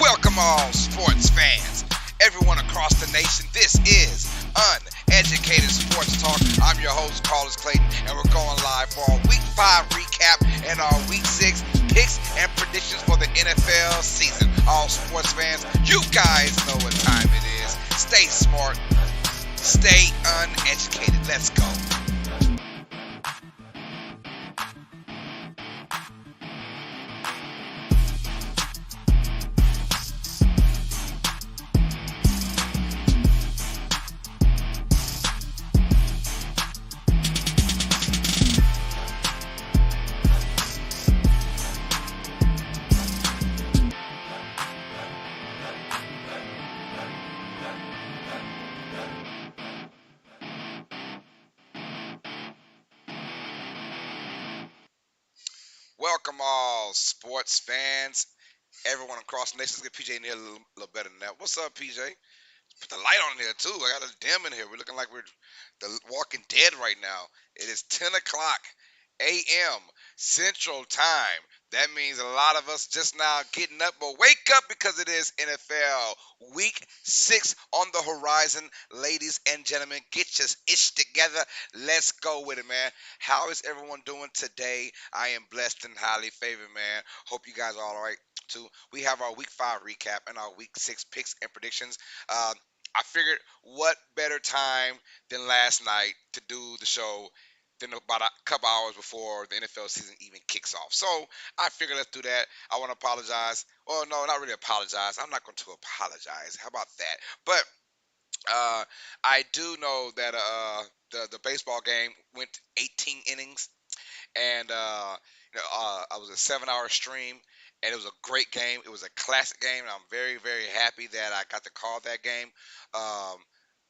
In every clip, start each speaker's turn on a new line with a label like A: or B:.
A: Welcome all sports fans, everyone across the nation. This is Uneducated Sports Talk. I'm your host, Carlos Clayton, and we're going live for our Week 5 recap and our Week 6 picks and predictions for the NFL season. All sports fans, you guys know what time it is. Stay smart, stay uneducated. Let's go. Welcome all sports fans, everyone across the nation. Let's get PJ in here a little better than that. What's up, PJ? Put the light on here too. I got a dim in here. We're looking like we're the Walking Dead right now. It is 10 o'clock a.m. Central Time. That means a lot of us just now getting up, but wake up because it is NFL Week 6 on the horizon. Ladies and gentlemen, get your ish together. Let's go with it, man. How is everyone doing today? I am blessed and highly favored, man. Hope you guys are all right, too. We have our Week 5 recap and our Week 6 picks and predictions. I figured what better time than last night to do the show than about a couple hours before the NFL season even kicks off. So I figured let's do that. I want to apologize. Well, no, not really apologize. I'm not going to apologize. How about that? But I do know that the baseball game went 18 innings, and it was a 7-hour stream, and it was a great game. It was a classic game, and I'm very, very happy that I got to call that game. Um,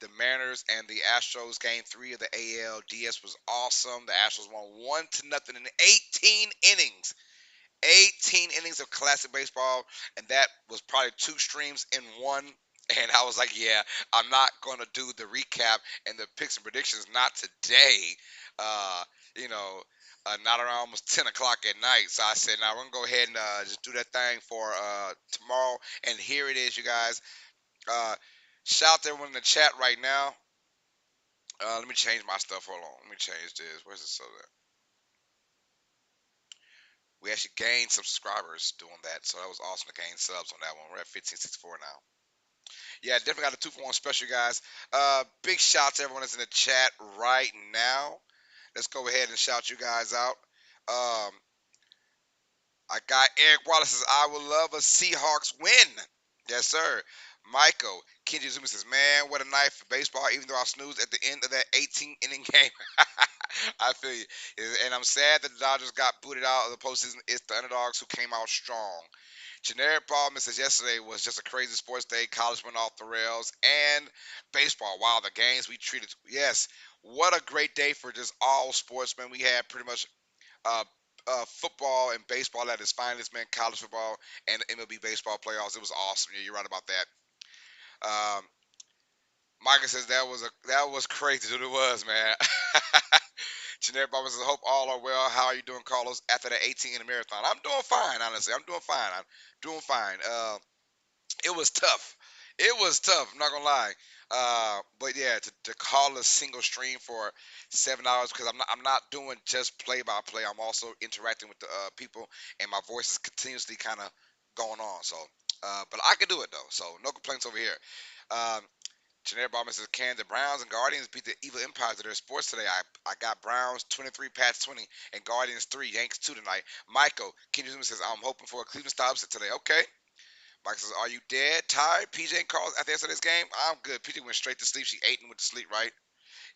A: the Mariners and the Astros game 3 of the ALDS was awesome. The Astros won 1-0 in 18 innings. 18 innings of classic baseball, and that was probably two streams in one. And I was like, yeah, I'm not going to do the recap and the picks and predictions, not today. Uh, you know, not around almost 10 o'clock at night. So I said, now we're going to go ahead and just do that thing for tomorrow. And here it is, you guys. Uh, shout out to everyone in the chat right now. Let me change my stuff. Hold on. Let me change this. Where's the so that? We actually gained some subscribers doing that, so that was awesome to gain subs on that one. We're at 1564 now. Yeah, definitely got a 2-for-1 special, guys. Big shout to everyone that's in the chat right now. Let's go ahead and shout you guys out. Um, I got Eric Wallace says, I would love a Seahawks win. Yes, sir. Michael Kenji Zuma says, man, what a night for baseball, even though I snoozed at the end of that 18-inning game. I feel you. And I'm sad that the Dodgers got booted out of the postseason. It's the underdogs who came out strong. Generic Ballman says yesterday was just a crazy sports day. College went off the rails. And baseball, wow, the games we treated. Yes, what a great day for just all sports, man. We had pretty much uh, football and baseball at its finest, man. College football and MLB baseball playoffs. It was awesome. Yeah, you're right about that. Um, Micah says that was crazy. What it was, man. Generic Bobby says, hope all are well. How are you doing, Carlos? After that 18 in the marathon, I'm doing fine. Honestly, I'm doing fine. I'm doing fine. It was tough. It was tough. I'm not gonna lie. But yeah, to call a single stream for 7 hours because I'm not doing just play by play. I'm also interacting with the people, and my voice is continuously kind of going on. So, but I can do it though. So no complaints over here. Um, Generic Bobby says, can the Browns and Guardians beat the evil empires of their sports today? I got Browns 23, Pats 20, and Guardians 3, Yanks 2 tonight. Michael Kenny Zuma says, I'm hoping for a Cleveland style upset today. Okay. Mike says, are you dead, tired? PJ and Carl after yesterday's game? I'm good. PJ went straight to sleep. She ate him with the sleep, right?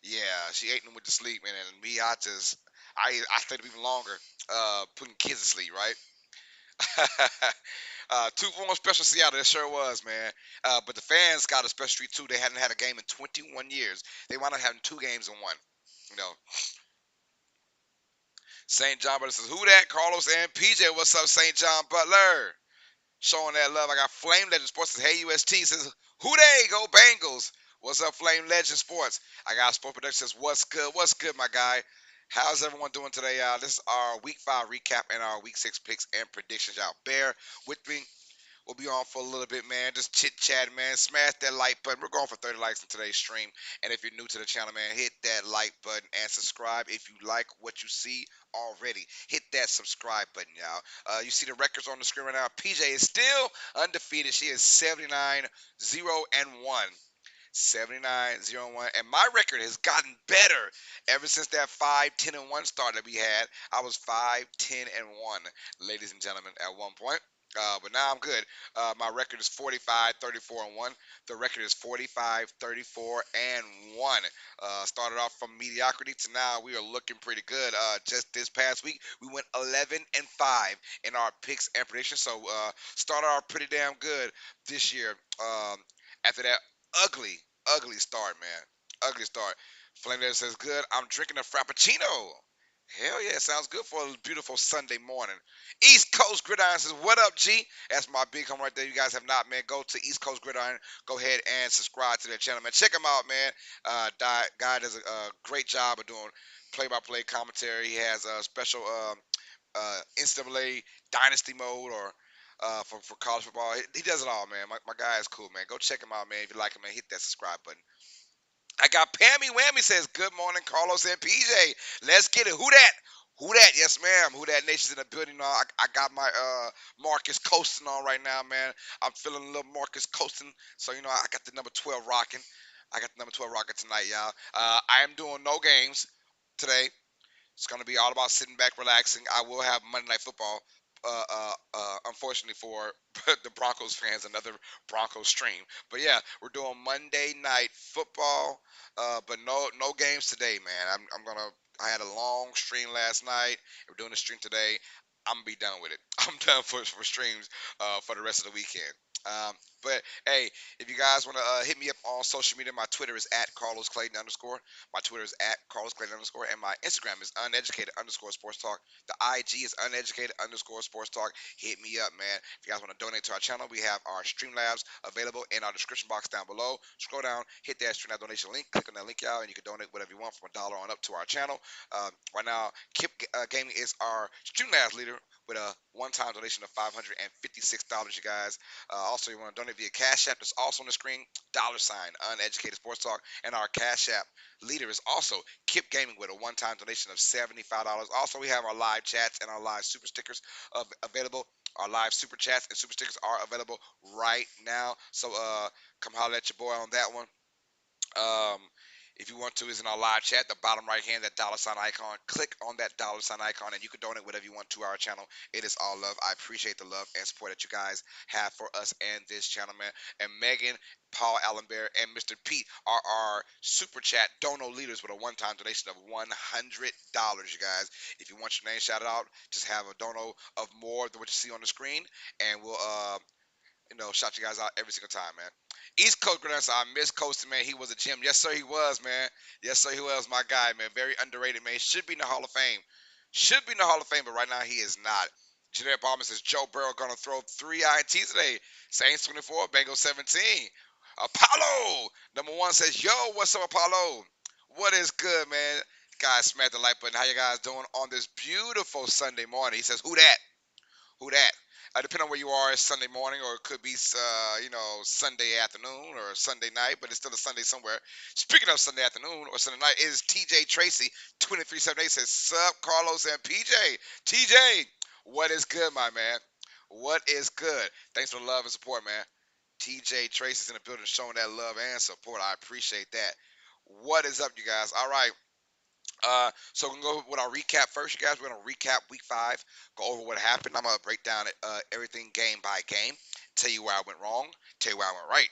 A: Yeah, she ate him with the sleep, man. And me, I stayed up even longer, putting kids to sleep, right? 2-for-1 special Seattle, it sure was, man. But the fans got a special treat too. They hadn't had a game in 21 years. They wound up having 2 games in one. You know, St. John Butler says, "Who that? Carlos and PJ. What's up, St. John Butler? Showing that love. I got Flame Legend Sports says, hey UST says, who they go Bengals? What's up, Flame Legend Sports? I got Sports Production says, what's good? What's good, my guy? How's everyone doing today, y'all? This is our Week 5 recap and our Week 6 picks and predictions, y'all. Bear with me. We'll be on for a little bit, man. Just chit chat, man. Smash that like button. We're going for 30 likes in today's stream. And if you're new to the channel, man, hit that like button and subscribe if you like what you see already. Hit that subscribe button, y'all. You see the records on the screen right now. PJ is still undefeated. She is 79-0-1. 79-0-1, and my record has gotten better ever since that 5-10-1 start that we had. I was 5-10-1, ladies and gentlemen, at one point. But now I'm good. My record is 45-34-1. The record is 45-34-1. Started off from mediocrity to now we are looking pretty good. Just this past week, we went 11-5 in our picks and predictions. So started off pretty damn good this year. After that ugly start, man. Ugly start. Flame Letter says, good. I'm drinking a Frappuccino. Hell yeah, sounds good for a beautiful Sunday morning. East Coast Gridiron says, what up, G? That's my big home right there. You guys have not, man, go to East Coast Gridiron. Go ahead and subscribe to their channel, man. Check him out, man. Guy does a great job of doing play-by-play commentary. He has a special NCAA dynasty mode or for college football. He does it all, man. My guy is cool, man. Go check him out, man. If you like him, man, hit that subscribe button. I got Pammy Whammy says, good morning, Carlos and PJ. Let's get it. Who that? Who that? Yes, ma'am. Who that nation's in the building. I got my Marcus coasting on right now, man. I'm feeling a little Marcus coasting. So, I got the number 12 rocking. I got the number 12 rocking tonight, y'all. I am doing no games today. It's going to be all about sitting back, relaxing. I will have Monday Night Football. Unfortunately for the Broncos fans, another Broncos stream. But yeah, we're doing Monday Night Football, but no games today, man. I'm gonna. I had a long stream last night. We're doing a stream today. I'm gonna be done with it. I'm done for streams for the rest of the weekend. Um, but hey, if you guys want to hit me up on social media, my Twitter is at Carlos Clayton underscore. My Twitter is at Carlos Clayton underscore, and my Instagram is uneducated underscore sports talk. The IG is uneducated underscore sports talk. Hit me up, man. If you guys want to donate to our channel, we have our Streamlabs available in our description box down below. Scroll down, hit that Streamlabs donation link, click on that link, y'all, and you can donate whatever you want from $1 on up to our channel. Right now, Kip Gaming is our Streamlabs leader with a one-time donation of $556, you guys. Also, you want to donate via Cash App. That's also on the screen. $ Uneducated Sports Talk, and our Cash App leader is also Kip Gaming with a one-time donation of $75. Also, we have our live chats and our live super stickers available. Our live super chats and super stickers are available right now. So come holler at your boy on that one. Um, if you want to, is in our live chat, the bottom right hand, that $ icon. Click on that $ icon, and you can donate whatever you want to our channel. It is all love. I appreciate the love and support that you guys have for us and this channel, man. And Megan, Paul Allenbear, and Mr. Pete are our super chat dono leaders with a one-time donation of $100, you guys. If you want your name shouted out, just have a dono of more than what you see on the screen, and we'll shout you guys out every single time, man. East Coast Grenada, I miss Coasting, man. He was a gem. Yes, sir, he was, man. Yes, sir, he was my guy, man. Very underrated, man. Should be in the Hall of Fame. Should be in the Hall of Fame, but right now he is not. Jeanette Ballman says Joe Burrow gonna throw 3 INTs today. Saints 24, Bengals 17. Apollo number 1 says, yo, what's up, Apollo? What is good, man? Guys, smack the like button. How you guys doing on this beautiful Sunday morning? He says, who that? Who that? Depending on where you are, it's Sunday morning, or it could be, Sunday afternoon or Sunday night, but it's still a Sunday somewhere. Speaking of Sunday afternoon or Sunday night, is TJ Tracy 2378 says, "Sup, Carlos and PJ? TJ, what is good, my man? What is good? Thanks for the love and support, man. TJ Tracy's in the building, showing that love and support. I appreciate that. What is up, you guys? All right. So we're gonna go with our recap first, you guys. We're gonna recap week 5, go over what happened. I'm gonna break down everything game by game, tell you where I went wrong, tell you where I went right,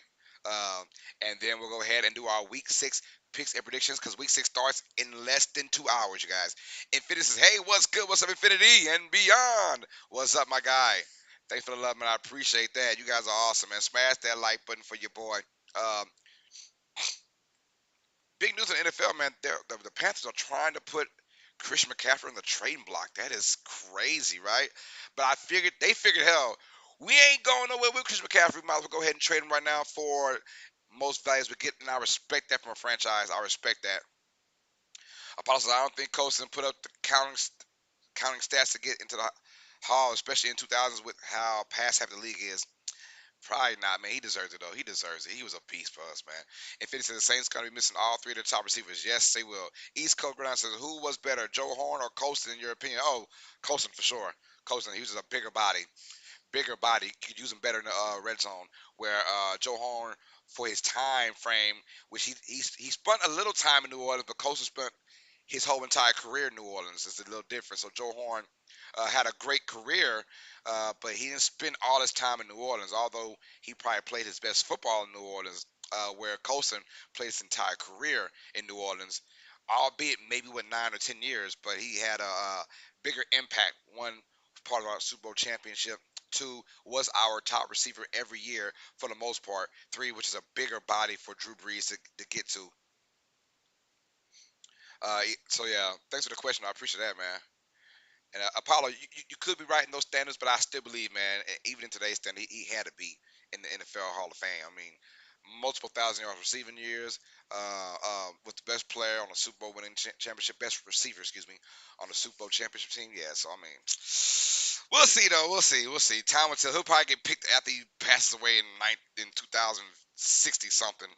A: and then we'll go ahead and do our week 6 picks and predictions because week 6 starts in less than 2 hours, you guys. Infinity says, "Hey, what's good? What's up, Infinity and beyond? What's up, my guy? Thanks for the love, man. I appreciate that. You guys are awesome, man. Smash that like button for your boy." Um, Big news in the NFL, man. The Panthers are trying to put Christian McCaffrey on the trading block. That is crazy, right? But they figured, hell, we ain't going nowhere with Christian McCaffrey. We might as well go ahead and trade him right now for most values we get, and I respect that from a franchise. I respect that. Apostles, I don't think Colson put up the counting stats to get into the hall, especially in 2000s with how pass happy the league is. Probably not, man. He deserves it, though. He deserves it. He was a piece for us, man. If it says the Saints going to be missing all 3 of their top receivers, yes, they will. East Coast Ground says, who was better, Joe Horn or Colston, in your opinion? Oh, Colston for sure. Colston, he was just a bigger body. Bigger body. You could use him better in the red zone, where Joe Horn, for his time frame, which he spent a little time in New Orleans, but Colston spent his whole entire career in New Orleans. It's a little different. So Joe Horn had a great career, but he didn't spend all his time in New Orleans, although he probably played his best football in New Orleans, where Colson played his entire career in New Orleans, albeit maybe with 9 or 10 years, but he had a bigger impact. One, part of our Super Bowl championship. 2, was our top receiver every year for the most part. 3, which is a bigger body for Drew Brees to get to. So yeah, thanks for the question. I appreciate that, man. And Apollo, you could be right in those standards, but I still believe, man, even in today's standard, he had to be in the NFL Hall of Fame. I mean, multiple thousand yard receiving years, with the best player on the Super Bowl winning championship, best receiver, excuse me, on the Super Bowl championship team. Yeah, so I mean, we'll see though. We'll see. Time will tell. He'll probably get picked after he passes away in 2060 something.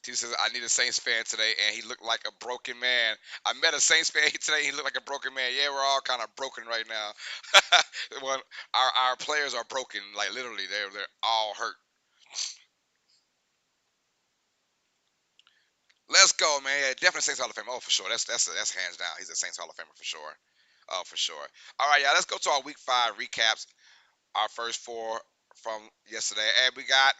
A: He says, I need a Saints fan today, and he looked like a broken man. I met a Saints fan today, he looked like a broken man. Yeah, we're all kind of broken right now. Well, our players are broken, like literally, they're all hurt. Let's go, man. Yeah, definitely Saints Hall of Famer. Oh, for sure. That's hands down. He's a Saints Hall of Famer for sure. Oh, for sure. All right, y'all. Let's go to our Week 5 recaps. Our first four from yesterday, and we got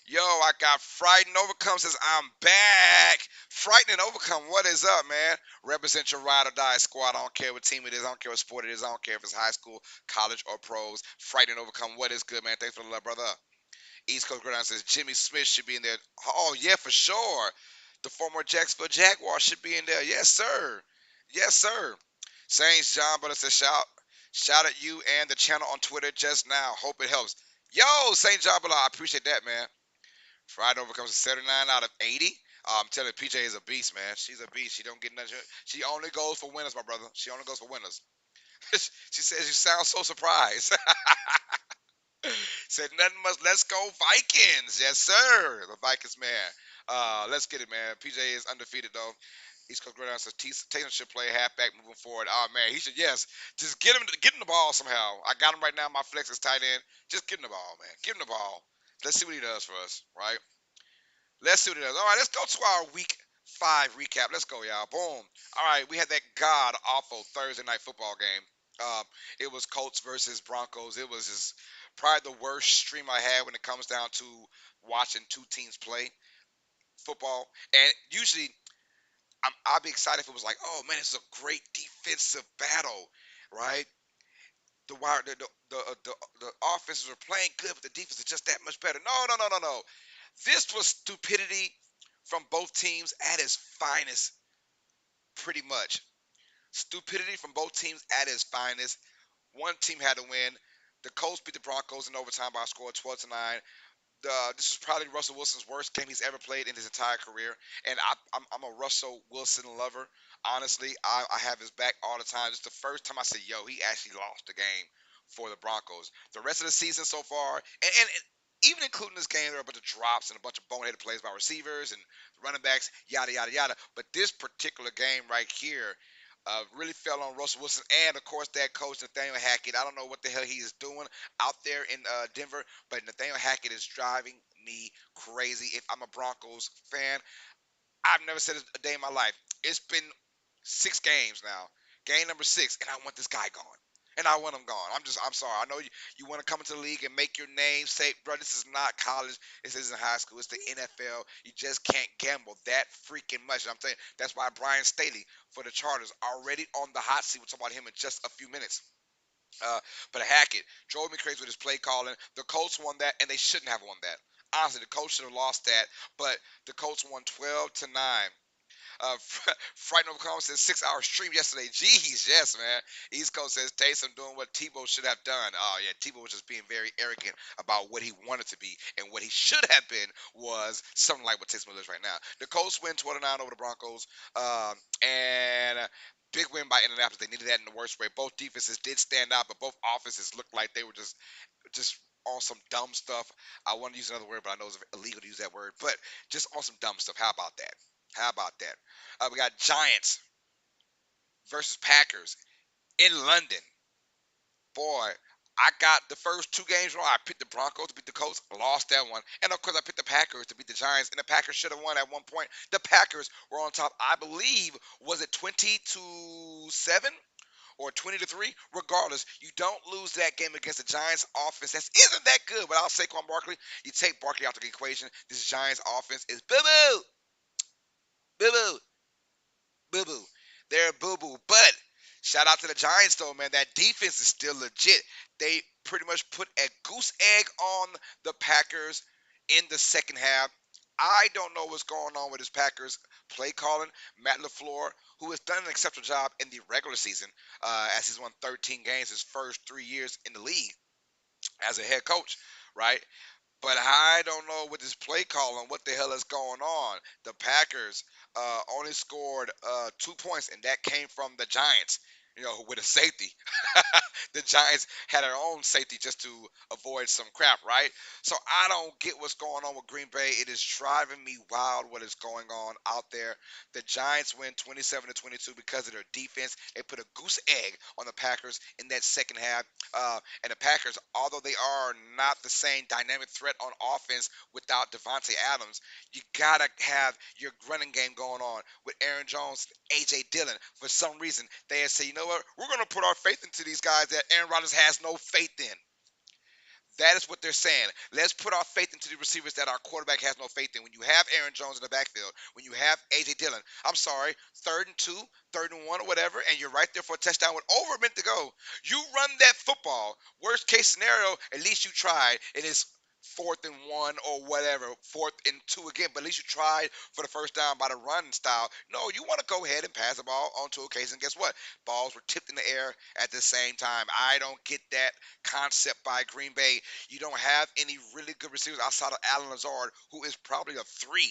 A: Yo, I got Frightened Overcome says I'm back. Frightened and Overcome, what is up, man? Represent your ride or die squad. I don't care what team it is. I don't care what sport it is. I don't care if it's high school, college, or pros. Frightened and Overcome, what is good, man? Thanks for the love, brother. East Coast Gridiron says Jimmy Smith should be in there. Oh, yeah, for sure. The former Jacksonville Jaguars should be in there. Yes, sir. Yes, sir. Saints John Butter says shout at you and the channel on Twitter just now. Hope it helps. Yo, St. John Butter, I appreciate that, man. Friday overcomes a 79 out of 80. I'm telling you, PJ is a beast, man. She's a beast. She don't get nothing. She only goes for winners, my brother. She only goes for winners. She says you sound so surprised. Said nothing much. Let's go Vikings. Yes, sir. The Vikings, man. Let's get it, man. PJ is undefeated though. East Coast Gridiron says Tatum should play halfback moving forward. Oh man, he should. Yes, just get him the ball somehow. I got him right now. My flex is tight end. Just give him the ball, man. Give him the ball. Let's see what he does for us, right? Let's see what it is. All right, let's go to our week 5 recap. Let's go, y'all. Boom. All right, we had that god awful Thursday night football game. It was Colts versus Broncos. It was just probably the worst stream I had when it comes down to watching two teams play football. And usually, I'd be excited if it was like, oh man, this is a great defensive battle, right? The offenses were playing good, but the defense is just that much better. No, no, no, no, no. This was stupidity from both teams at its finest, pretty much. Stupidity from both teams at its finest. One team had to win. The Colts beat the Broncos in overtime by a score of 12-9. This is probably Russell Wilson's worst game he's ever played in his entire career, and I'm a Russell Wilson lover. Honestly, I have his back all the time. It's the first time I said, "Yo, he actually lost the game for the Broncos." The rest of the season so far, and even including this game, there are a bunch of drops and a bunch of boneheaded plays by receivers and running backs, yada yada yada. But this particular game right here, really fell on Russell Wilson and, of course, that coach Nathaniel Hackett. I don't know what the hell he is doing out there in Denver, but Nathaniel Hackett is driving me crazy. If I'm a Broncos fan, I've never said it a day in my life. It's been 6 games now, game number 6, and I want this guy gone. And I want him gone. I'm sorry. I know you want to come into the league and make your name say, bro, this is not college. This isn't high school. It's the NFL. You just can't gamble that freaking much. And I'm saying that's why Brian Staley for the Chargers already on the hot seat. We'll talk about him in just a few minutes. Uh, but Hackett drove me crazy with his play calling. The Colts won that, and they shouldn't have won that. Honestly, the Colts should have lost that, but the Colts won 12-9. Frightened Overcome says 6 hour stream yesterday. Jeez, yes, man. East Coast says Taysom doing what Tebow should have done. Oh, yeah, Tebow was just being very arrogant about what he wanted to be, and what he should have been was something like what Taysom is right now. The Colts win 12-9 over the Broncos, and big win by Indianapolis. They needed that in the worst way. Both defenses did stand out, but both offenses looked like they were just on some dumb stuff. I want to use another word, but I know it's illegal to use that word. But just on some dumb stuff. How about that? How about that? We got Giants versus Packers in London. Boy, I got the first 2 games wrong. I picked the Broncos to beat the Colts, lost that one. And of course, I picked the Packers to beat the Giants, and the Packers should have won at one point. The Packers were on top, I believe, was it 20-7? Or 20-3, regardless, you don't lose that game against the Giants offense that isn't that good. Without Saquon Barkley, you take Barkley out of the equation. This Giants offense is boo boo, boo boo, boo boo. They're boo boo. But shout out to the Giants though, man. That defense is still legit. They pretty much put a goose egg on the Packers in the second half. I don't know what's going on with his Packers play calling. Matt LaFleur, who has done an exceptional job in the regular season, as he's won 13 games his first 3 years in the league as a head coach, right? But I don't know with this play calling what the hell is going on. The Packers only scored 2 points, and that came from the Giants. With a safety. The Giants had their own safety just to avoid some crap, right? So I don't get what's going on with Green Bay. It is driving me wild what is going on out there. The Giants win 27-22 because of their defense. They put a goose egg on the Packers in that second half. And the Packers, although they are not the same dynamic threat on offense without Devontae Adams, you gotta have your running game going on with Aaron Jones, AJ Dillon. For some reason, they say, you know what, we're gonna put our faith into these guys that Aaron Rodgers has no faith in. That is what they're saying. Let's put our faith into the receivers that our quarterback has no faith in. When you have Aaron Jones in the backfield, when you have AJ Dillon, I'm sorry, 3rd and 2, 3rd and 1, or whatever, and you're right there for a touchdown with over a minute to go. You run that football. Worst case scenario, at least you tried. It is 4th and 1 or whatever, 4th and 2 again, but at least you tried for the first down by the run style. No, you want to go ahead and pass the ball on 2 occasions. Guess what? Balls were tipped in the air at the same time. I don't get that concept by Green Bay. You don't have any really good receivers outside of Alan Lazard, who is probably a 3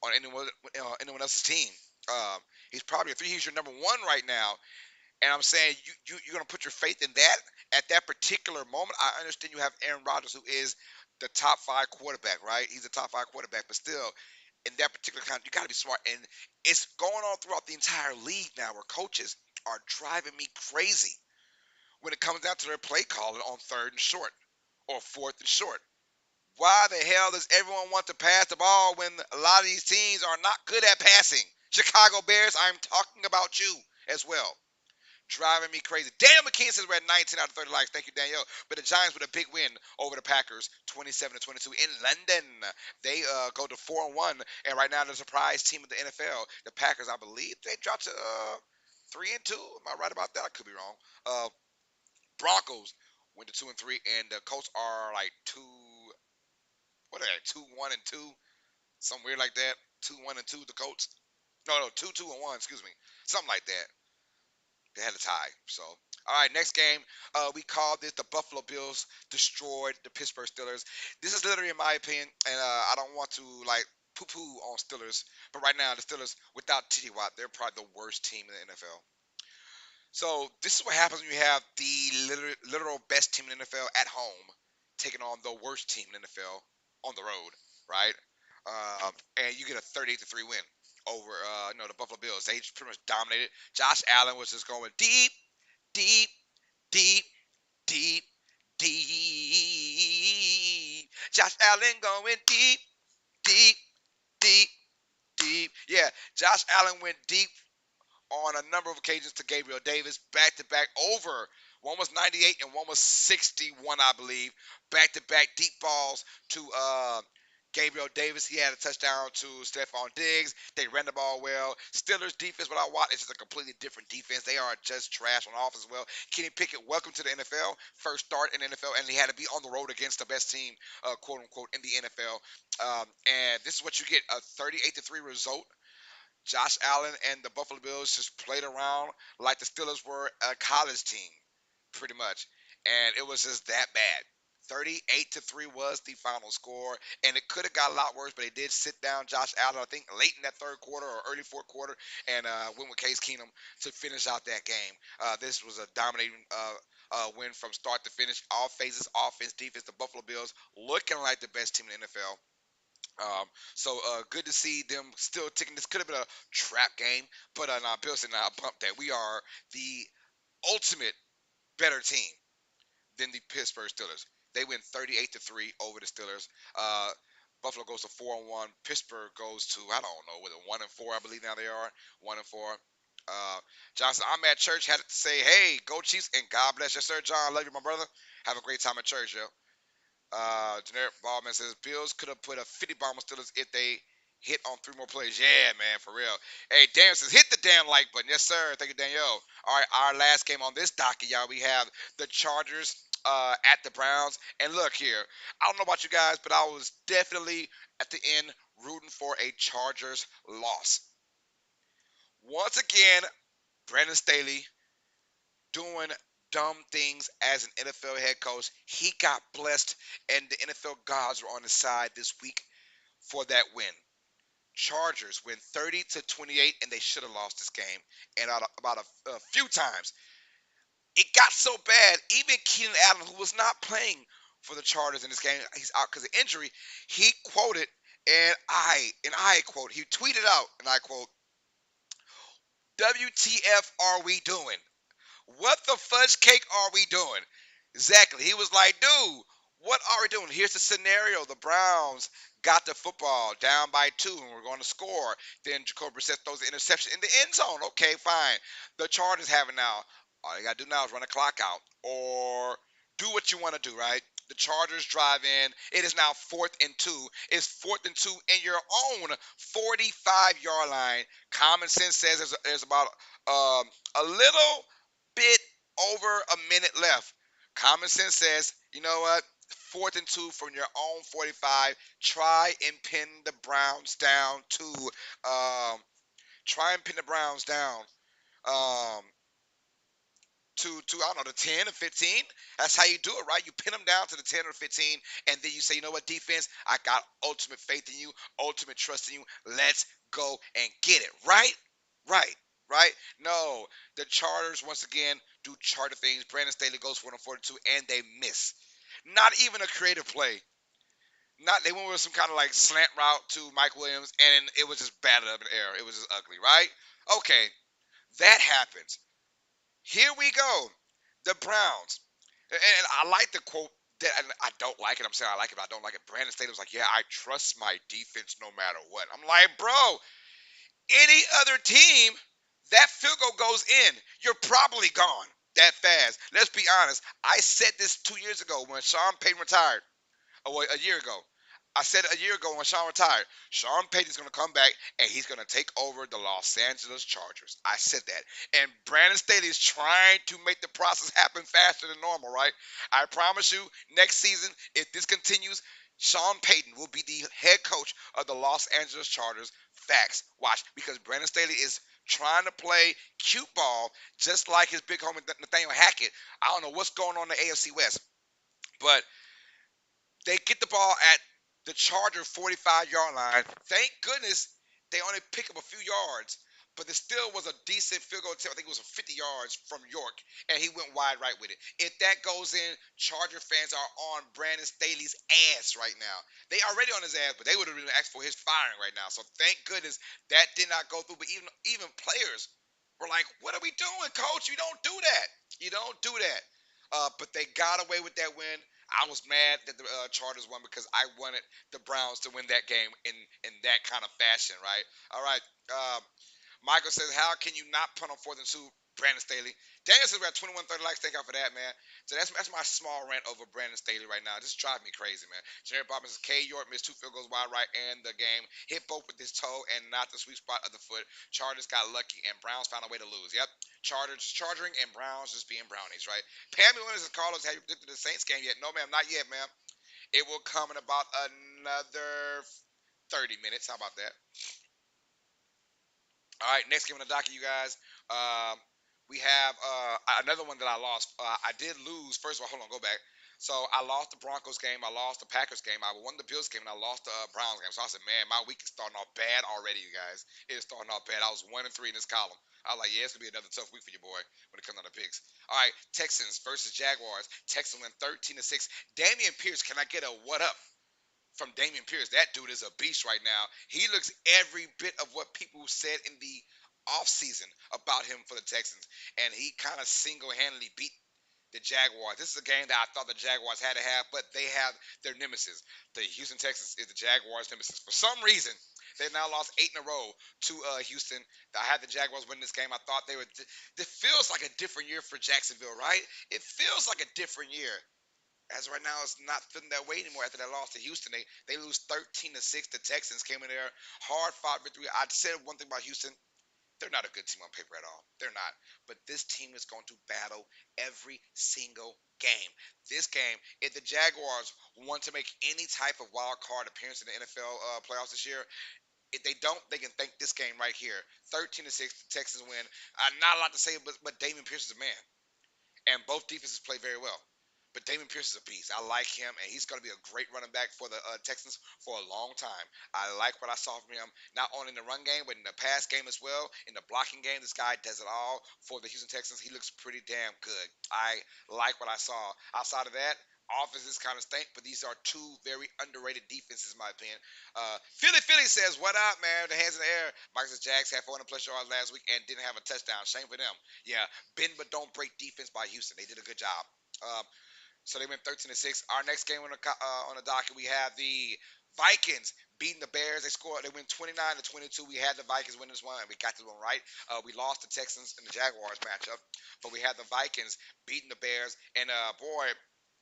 A: on anyone else's team. Um, he's probably a 3. He's your number 1 right now. And I'm saying you're going to put your faith in that at that particular moment. I understand you have Aaron Rodgers, who is the top 5 quarterback, right? He's the top 5 quarterback, but still, in that particular kind, you got to be smart. And it's going on throughout the entire league now, where coaches are driving me crazy when it comes down to their play calling on 3rd and short or 4th and short. Why the hell does everyone want to pass the ball when a lot of these teams are not good at passing? Chicago Bears, I'm talking about you as well. Driving me crazy. Daniel McKean says we're at 19 out of 30 likes. Thank you, Daniel. But the Giants with a big win over the Packers, 27-22 in London. They go to 4-1, and right now they're the surprise team of the NFL. The Packers, I believe, they dropped to 3-2. Am I right about that? I could be wrong. Broncos went to 2-3, and the Colts are like two. What are they? 2-1-2, something weird like that. 2-1-2. The Colts. No, 2-2-1. Excuse me, something like that. They had a tie. So, all right, next game. We called this the Buffalo Bills destroyed the Pittsburgh Steelers. This is literally, in my opinion, and I don't want to like poo-poo on Steelers, but right now the Steelers without T.J. Watt, they're probably the worst team in the NFL. So this is what happens when you have the literal best team in the NFL at home taking on the worst team in the NFL on the road, right? And you get a 38-3 win over the Buffalo Bills. They just pretty much dominated. Josh Allen was just going deep, deep, deep, deep, deep. Josh Allen going deep, deep, deep, deep. Yeah, Josh Allen went deep on a number of occasions to Gabriel Davis, back to back over. One was 98 and one was 61, I believe. Back to back deep balls to Gabriel Davis. He had a touchdown to Stephon Diggs. They ran the ball well. Steelers defense without Watt is just a completely different defense. They are just trash on offense as well. Kenny Pickett, welcome to the NFL. First start in the NFL, and he had to be on the road against the best team, quote unquote, in the NFL. And this is what you get: a 38-3 result. Josh Allen and the Buffalo Bills just played around like the Steelers were a college team, pretty much. And it was just that bad. 38-3 was the final score, and it could have got a lot worse, but they did sit down Josh Allen, I think, late in that 3rd quarter or early 4th quarter, and went with Case Keenum to finish out that game. This was a dominating win from start to finish. All phases, offense, defense, the Buffalo Bills looking like the best team in the NFL. So good to see them still ticking. This could have been a trap game, but nah, Bill said, "Nah, bump that. We are the ultimate better team than the Pittsburgh Steelers. They win 38-3 over the Steelers. Uh, Buffalo goes to 4-1. Pittsburgh goes to, I don't know, with a 1-4, I believe now they are 1-4. Uh, Johnson, I'm at church. Had to say, hey, go Chiefs, and God bless you, sir. John, love you, my brother. Have a great time at church, yo. Generic Ballman says Bills could have put a 50 bomb on Steelers if they hit on 3 more plays. Yeah, man, for real. Hey, Daniel says hit the damn like button. Yes, sir. Thank you, Danielle. All right, our last game on this docket, y'all. We have the Chargers at the Browns. And look here, I don't know about you guys, but I was definitely at the end rooting for a Chargers loss. Once again, Brandon Staley doing dumb things as an NFL head coach. He got blessed, and the NFL gods were on his side this week for that win. Chargers win 30-28, and they should have lost this game. And about a few times, it got so bad. Even Keenan Allen, who was not playing for the Chargers in this game, he's out because of injury. He quoted, and I quote, he tweeted out, and I quote, "WTF are we doing? What the fudge cake are we doing?" Exactly. He was like, dude, what are we doing? Here's the scenario. The Browns got the football down by 2, and we're going to score. Then Jacoby Brissett throws the interception in the end zone. Okay, fine. The Chargers have it now. All you got to do now is run the clock out or do what you want to do, right? The Chargers drive in. It is now 4th and 2. It's 4th and 2 in your own 45-yard line. Common sense says there's about a little bit over a minute left. Common sense says, you know what? 4th and 2 from your own 45. Try and pin the Browns down um, um, to I don't know, the 10 or 15. That's how you do it, right? You pin them down to the 10 or 15, and then you say, you know what, defense, I got ultimate faith in you, ultimate trust in you. Let's go and get it, right? Right. Right? No, the Chargers once again do charter things. Brandon Staley goes for 42, and they miss. Not even a creative play. Not they went with some kind of like slant route to Mike Williams, and it was just batted up in the air. It was just ugly, right? Okay, that happens. Here we go. The Browns. And I like the quote that and I don't like it. I'm saying I like it, but I don't like it. Brandon Staley was like, "Yeah, I trust my defense no matter what." I'm like, bro, any other team, that field goal goes in. You're probably gone that fast. Let's be honest. I said this 2 years ago when Sean Payton retired. Oh, wait, a year ago. I said a year ago when Sean retired, Sean Payton's going to come back and he's going to take over the Los Angeles Chargers. I said that. And Brandon Staley is trying to make the process happen faster than normal, right? I promise you, next season, if this continues, Sean Payton will be the head coach of the Los Angeles Chargers. Facts. Watch. Because Brandon Staley is trying to play cute ball just like his big homie Nathaniel Hackett. I don't know what's going on in the AFC West. But they get the ball at the Charger 45-yard line. Thank goodness they only pick up a few yards, but there still was a decent field goal attempt. I think it was 50 yards from York, and he went wide right with it. If that goes in, Charger fans are on Brandon Staley's ass right now. They already on his ass, but they would have been asked for his firing right now. So thank goodness that did not go through. But even players were like, "What are we doing, coach? You don't do that. You don't do that." But they got away with that win. I was mad that the Chargers won because I wanted the Browns to win that game in that kind of fashion, right? All right. Michael says, how can you not punt on 4th and 2, Brandon Staley? Daniel says we're at 2130 likes. Thank y'all for that, man. So that's my small rant over Brandon Staley right now. Just drive me crazy, man. Jared Bobbin says, K. York missed 2 field goals wide right and the game. Hit both with his toe and not the sweet spot of the foot. Chargers got lucky and Browns found a way to lose. Yep. Chargers just charging and Browns just being brownies, right? Pammy Williams says, Carlos, have you predicted the Saints game yet? No, ma'am, not yet, ma'am. It will come in about another 30 minutes. How about that? All right, next game on the docket, you guys. We have another one that I lost. I did lose. First of all, hold on, go back. So I lost the Broncos game. I lost the Packers game. I won the Bills game, and I lost the Browns game. So I said, man, my week is starting off bad already, you guys. It is starting off bad. I was 1-3 in this column. I was like, yeah, it's gonna be another tough week for you, boy, when it comes down to picks. All right, Texans versus Jaguars. Texans win 13-6. Damian Pierce, can I get a what up from Damian Pierce? That dude is a beast right now. He looks every bit of what people said in the offseason about him for the Texans. And he kind of single-handedly beat the Jaguars. This is a game that I thought the Jaguars had to have, but they have their nemesis. The Houston Texans is the Jaguars' nemesis. For some reason, they've now lost 8 in a row to Houston. I had the Jaguars win this game. I thought they were. This feels like a different year for Jacksonville, right? It feels like a different year. As right now, it's not feeling that way anymore after that loss to Houston. They lose 13-6. The Texans came in there, hard fought victory. I said one thing about Houston. They're not a good team on paper at all. They're not. But this team is going to battle every single game. This game, if the Jaguars want to make any type of wild card appearance in the NFL playoffs this year, if they don't, they can thank this game right here. 13-6, the Texans win. Not a lot to say, but Damian Pierce is a man. and both defenses play very well. But Damon Pierce is a beast. I like him, and he's going to be a great running back for the Texans for a long time. I like what I saw from him, not only in the run game, but in the pass game as well. In the blocking game, this guy does it all for the Houston Texans. He looks pretty damn good. I like what I saw. Outside of that, offenses kind of stink, but these are two very underrated defenses, in my opinion. Philly says, "What up, man? The hands in the air." Vikings Jags had 400 plus yards last week and didn't have a touchdown. Shame for them. Yeah, bend but don't break defense by Houston. They did a good job. So they went 13-6. Our next game on the docket, we have the Vikings beating the Bears. They scored. They went 29-22. We had the Vikings win this one, and we got this one right. We lost the Texans and the Jaguars matchup, but we had the Vikings beating the Bears. And boy,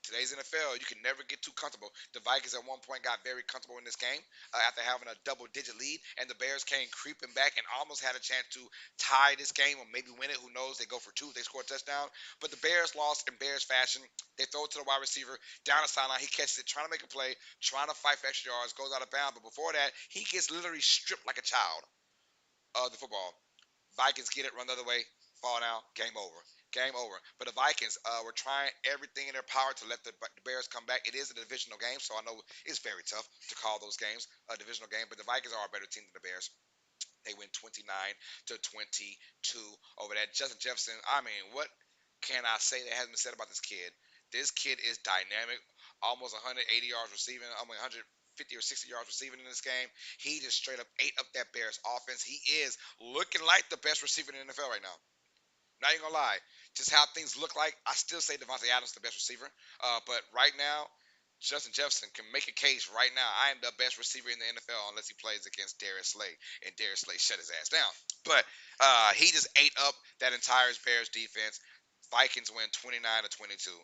A: today's NFL, you can never get too comfortable. The Vikings at one point got very comfortable in this game after having a double-digit lead, and the Bears came creeping back and almost had a chance to tie this game or maybe win it. Who knows? They go for two. They score a touchdown, but the Bears lost in Bears fashion. They throw it to the wide receiver down the sideline. He catches it, trying to make a play, trying to fight for extra yards, goes out of bounds. But before that, he gets literally stripped like a child of the football. Vikings get it, run the other way, fall down, game over. Game over. But the Vikings were trying everything in their power to let the Bears come back. It is a divisional game, so I know it's very tough to call those games a divisional game. But the Vikings are a better team than the Bears. They win 29-22 over that. Justin Jefferson, I mean, what can I say that hasn't been said about this kid? This kid is dynamic, almost 180 yards receiving, I mean 150 or 60 yards receiving in this game. He just straight up ate up that Bears offense. He is looking like the best receiver in the NFL right now. Not even gonna lie, just how things look like, I still say Devontae Adams is the best receiver. But right now, Justin Jefferson can make a case right now. I am the best receiver in the NFL unless he plays against Darius Slay, and Darius Slay shut his ass down. But he just ate up that entire Bears defense. Vikings win 29-22.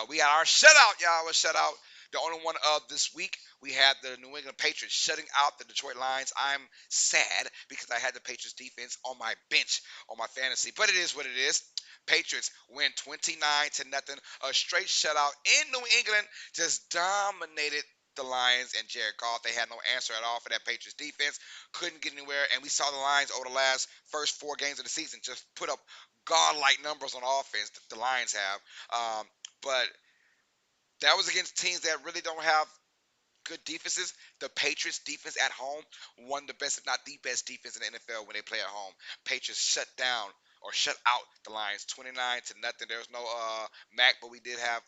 A: We got our shutout, y'all. A shutout. The only one of this week, we had the New England Patriots shutting out the Detroit Lions. I'm sad because I had the Patriots defense on my bench on my fantasy, but it is what it is. Patriots win 29-0. A straight shutout in New England. Just dominated the Lions and Jared Goff. They had no answer at all for that Patriots defense. Couldn't get anywhere. And we saw the Lions over the last first 4 games of the season just put up godlike numbers on offense that the Lions have. But that was against teams that really don't have good defenses. The Patriots defense at home, one of the best, if not the best defense in the NFL when they play at home. Patriots shut down or shut out the Lions 29-0. There was no Mac, but we did have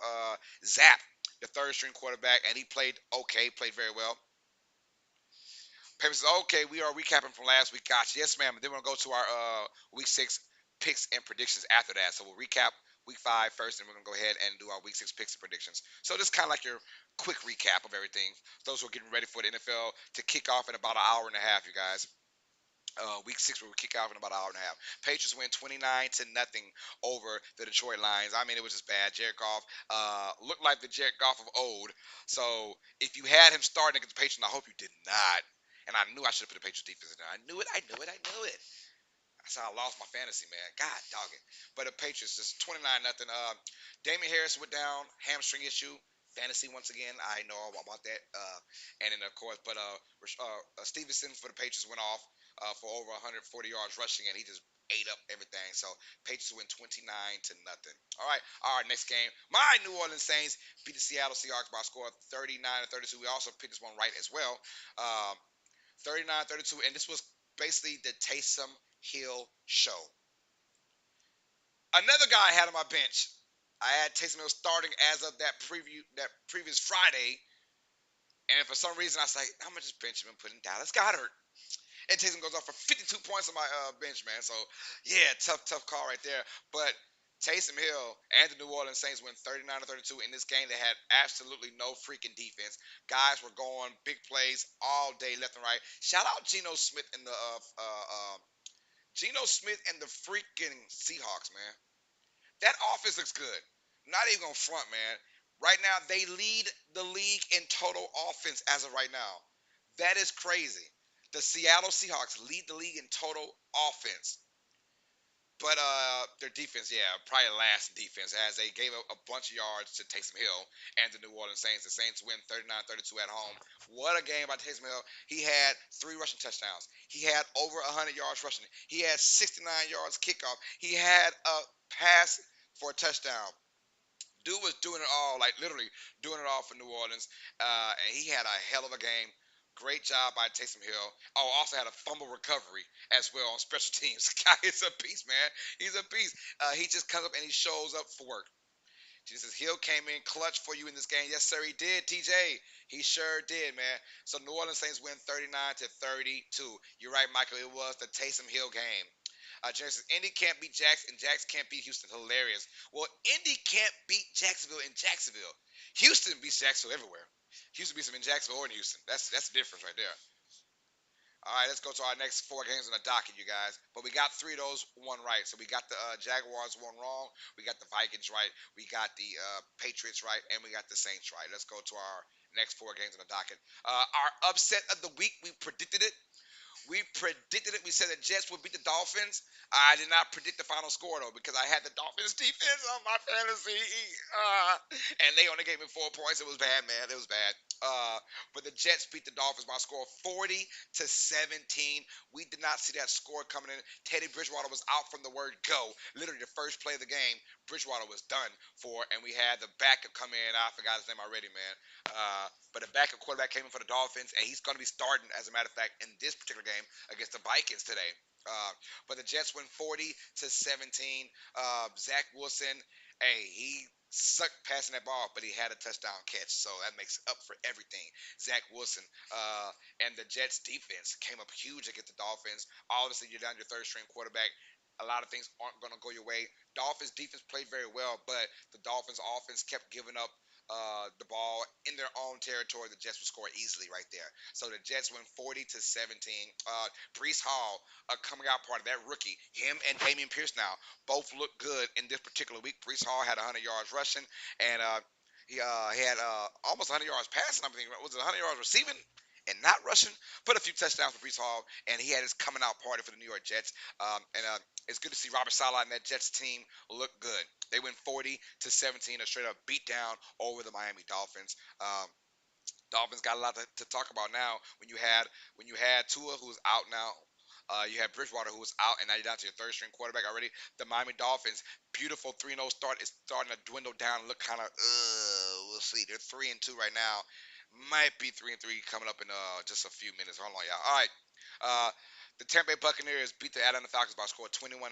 A: Zap, the third string quarterback, and he played okay, played very well. Paper says, okay, we are recapping from last week. Gotcha. Yes, ma'am. And then we're going to go to our week 6 picks and predictions after that. So we'll recap week 5 first, and we're going to go ahead and do our week 6 picks and predictions. So this is kind of like your quick recap of everything. Those who are getting ready for the NFL to kick off in about an hour and a half, you guys. Week 6 will kick off in about an hour and a half. Patriots win 29-0 over the Detroit Lions. I mean, it was just bad. Jared Goff looked like the Jared Goff of old. So if you had him starting against the Patriots, I hope you did not. And I knew I should have put the Patriots defense in there. I knew it. That's how I lost my fantasy, man. God dog it. But the Patriots just 29-0. Damian Harris went down, hamstring issue. Fantasy once again. I know all about that. And then of course, but Stevenson for the Patriots went off for over 140 yards rushing, and he just ate up everything. So Patriots win 29-0. All right, our next game. My New Orleans Saints beat the Seattle Seahawks by a score of 39-32. We also picked this one right as well. 39-32, and this was basically the Taysom Hill show. Another guy I had on my bench. I had Taysom Hill starting as of that previous Friday, and for some reason I was like, I'm gonna just bench him and put in Dallas Goedert. And Taysom goes off for 52 points on my bench, man. So yeah, tough call right there. But Taysom Hill and the New Orleans Saints went 39-32 in this game. They had absolutely no freaking defense. Guys were going big plays all day, left and right. Shout out Geno Smith and the freaking Seahawks, man. That offense looks good. Not even gonna front, man. Right now, they lead the league in total offense as of right now. That is crazy. The Seattle Seahawks lead the league in total offense. But their defense, yeah, probably last in defense, as they gave up a bunch of yards to Taysom Hill and the New Orleans Saints. The Saints win 39-32 at home. What a game by Taysom Hill. He had 3 rushing touchdowns. He had over 100 yards rushing. He had 69 yards kickoff. He had a pass for a touchdown. Dude was doing it all, like literally doing it all for New Orleans, and he had a hell of a game. Great job by Taysom Hill. Oh, also had a fumble recovery as well on special teams. Guy is a beast, man. He's a beast. He just comes up and he shows up for work. Jesus Hill came in clutch for you in this game. Yes, sir, he did, TJ. He sure did, man. So New Orleans Saints win 39-32. You're right, Michael. It was the Taysom Hill game. Jerry says, Indy can't beat Jax and Jax can't beat Houston. Hilarious. Well, Indy can't beat Jacksonville in Jacksonville. Houston beats Jacksonville everywhere. Houston beats them in Jacksonville or in Houston. That's the difference right there. All right, let's go to our next four games on the docket, you guys. But we got three of those one right. So we got the Jaguars one wrong. We got the Vikings right. We got the Patriots right, and we got the Saints right. Let's go to our next four games on the docket. Our upset of the week, we predicted it. We predicted it. We said the Jets would beat the Dolphins. I did not predict the final score though because I had the Dolphins defense on my fantasy, and they only gave me 4 points. It was bad, man. It was bad. But the Jets beat the Dolphins by a score of 40-17. We did not see that score coming in. Teddy Bridgewater was out from the word go. Literally the first play of the game, Bridgewater was done for, and we had the backup come in. I forgot his name already, man. But the backup quarterback came in for the Dolphins, and he's going to be starting, as a matter of fact, in this particular game against the Vikings today. But the Jets win 40-17. Zach Wilson, hey, he sucked passing that ball, but he had a touchdown catch, so that makes up for everything. Zach Wilson and the Jets defense came up huge against the Dolphins. Obviously, you're down your third string quarterback. A lot of things aren't going to go your way. Dolphins defense played very well, but the Dolphins offense kept giving up the ball in their own territory. The Jets would score easily right there. So the Jets win 40-17. Brees Hall, a coming out party, that rookie, him and Damian Pierce now both look good in this particular week. Brees Hall had 100 yards rushing, and he had almost 100 yards passing. I'm thinking, was it 100 yards receiving? And not rushing, put a few touchdowns for Brees Hall, and he had his coming out party for the New York Jets. And it's good to see Robert Saleh and that Jets team look good. They win 40-17, a straight up beat down over the Miami Dolphins. Dolphins got a lot to talk about now. When you had Tua, who's out now, you had Bridgewater, who was out, and now you're down to your third string quarterback already. The Miami Dolphins, beautiful 3-0 start, is starting to dwindle down. Look kind of, we'll see. They're 3-2 right now. Might be 3-3 coming up in just a few minutes. Hold on, y'all. All right. Uh, the Tampa Bay Buccaneers beat the Atlanta Falcons by a score of 21-15,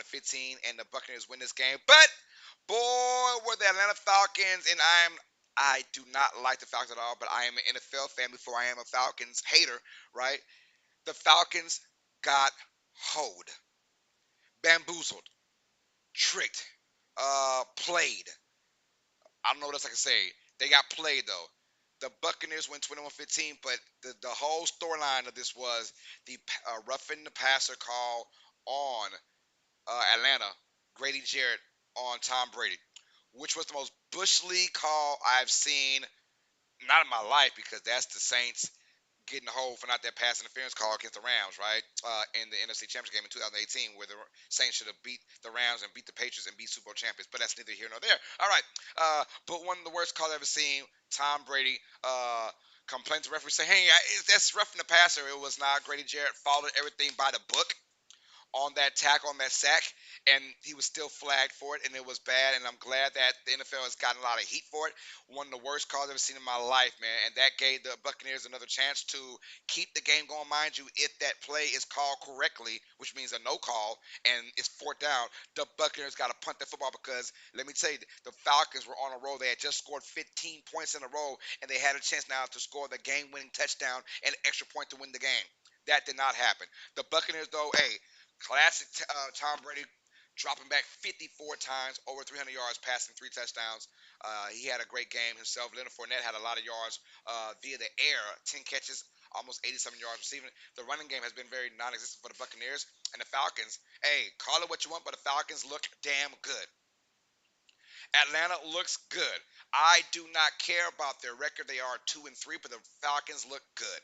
A: and the Buccaneers win this game. But boy, were the Atlanta Falcons, and I do not like the Falcons at all, but I am an NFL fan before I am a Falcons hater, right? The Falcons got hoed, bamboozled, tricked, played. I don't know what else I can say. They got played, though. The Buccaneers win 21-15, but the whole storyline of this was the roughing the passer call on Atlanta, Grady Jarrett on Tom Brady, which was the most Bush League call I've seen, not in my life, because that's the Saints getting the hold for not that pass interference call against the Rams, right? In the NFC Championship game in 2018, where the Saints should have beat the Rams and beat the Patriots and beat Super Bowl champions. But that's neither here nor there. All right. But one of the worst calls I've ever seen, Tom Brady complained to the referee saying, hey, that's roughing the passer. It was not. Grady Jarrett followed everything by the book on that tackle, on that sack, and he was still flagged for it, and it was bad, and I'm glad that the NFL has gotten a lot of heat for it. One of the worst calls I've ever seen in my life, man, and that gave the Buccaneers another chance to keep the game going. Mind you, if that play is called correctly, which means a no call, and it's fourth down, the Buccaneers got to punt the football because, let me tell you, the Falcons were on a roll. They had just scored 15 points in a row, and they had a chance now to score the game-winning touchdown and extra point to win the game. That did not happen. The Buccaneers, though, hey, classic Tom Brady dropping back 54 times, over 300 yards, passing 3 touchdowns. He had a great game himself. Leonard Fournette had a lot of yards via the air, 10 catches, almost 87 yards receiving. The running game has been very non-existent for the Buccaneers. And the Falcons, hey, call it what you want, but the Falcons look damn good. Atlanta looks good. I do not care about their record. They are 2-3, but the Falcons look good.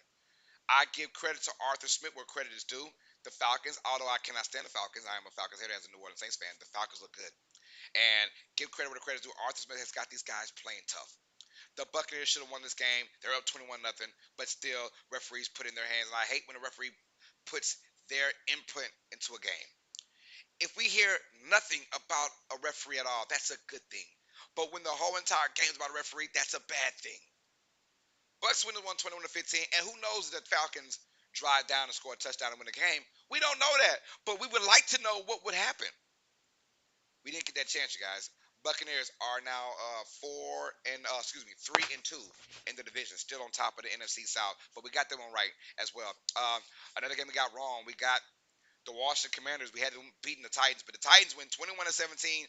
A: I give credit to Arthur Smith where credit is due. The Falcons, although I cannot stand the Falcons, I am a Falcons hater as a New Orleans Saints fan. The Falcons look good. And give credit where the credit is due. Arthur Smith has got these guys playing tough. The Buccaneers should have won this game. They're up 21-0, but still, referees put in their hands. And I hate when a referee puts their input into a game. If we hear nothing about a referee at all, that's a good thing. But when the whole entire game is about a referee, that's a bad thing. Bucks win the 121 to 15, and who knows that Falcons drive down and score a touchdown and win the game? We don't know that, but we would like to know what would happen. We didn't get that chance, you guys. Buccaneers are now 3-2 in the division, still on top of the NFC South, but we got them on right as well. Another game we got wrong. We got the Washington Commanders. We had them beating the Titans, but the Titans win 21 to 17.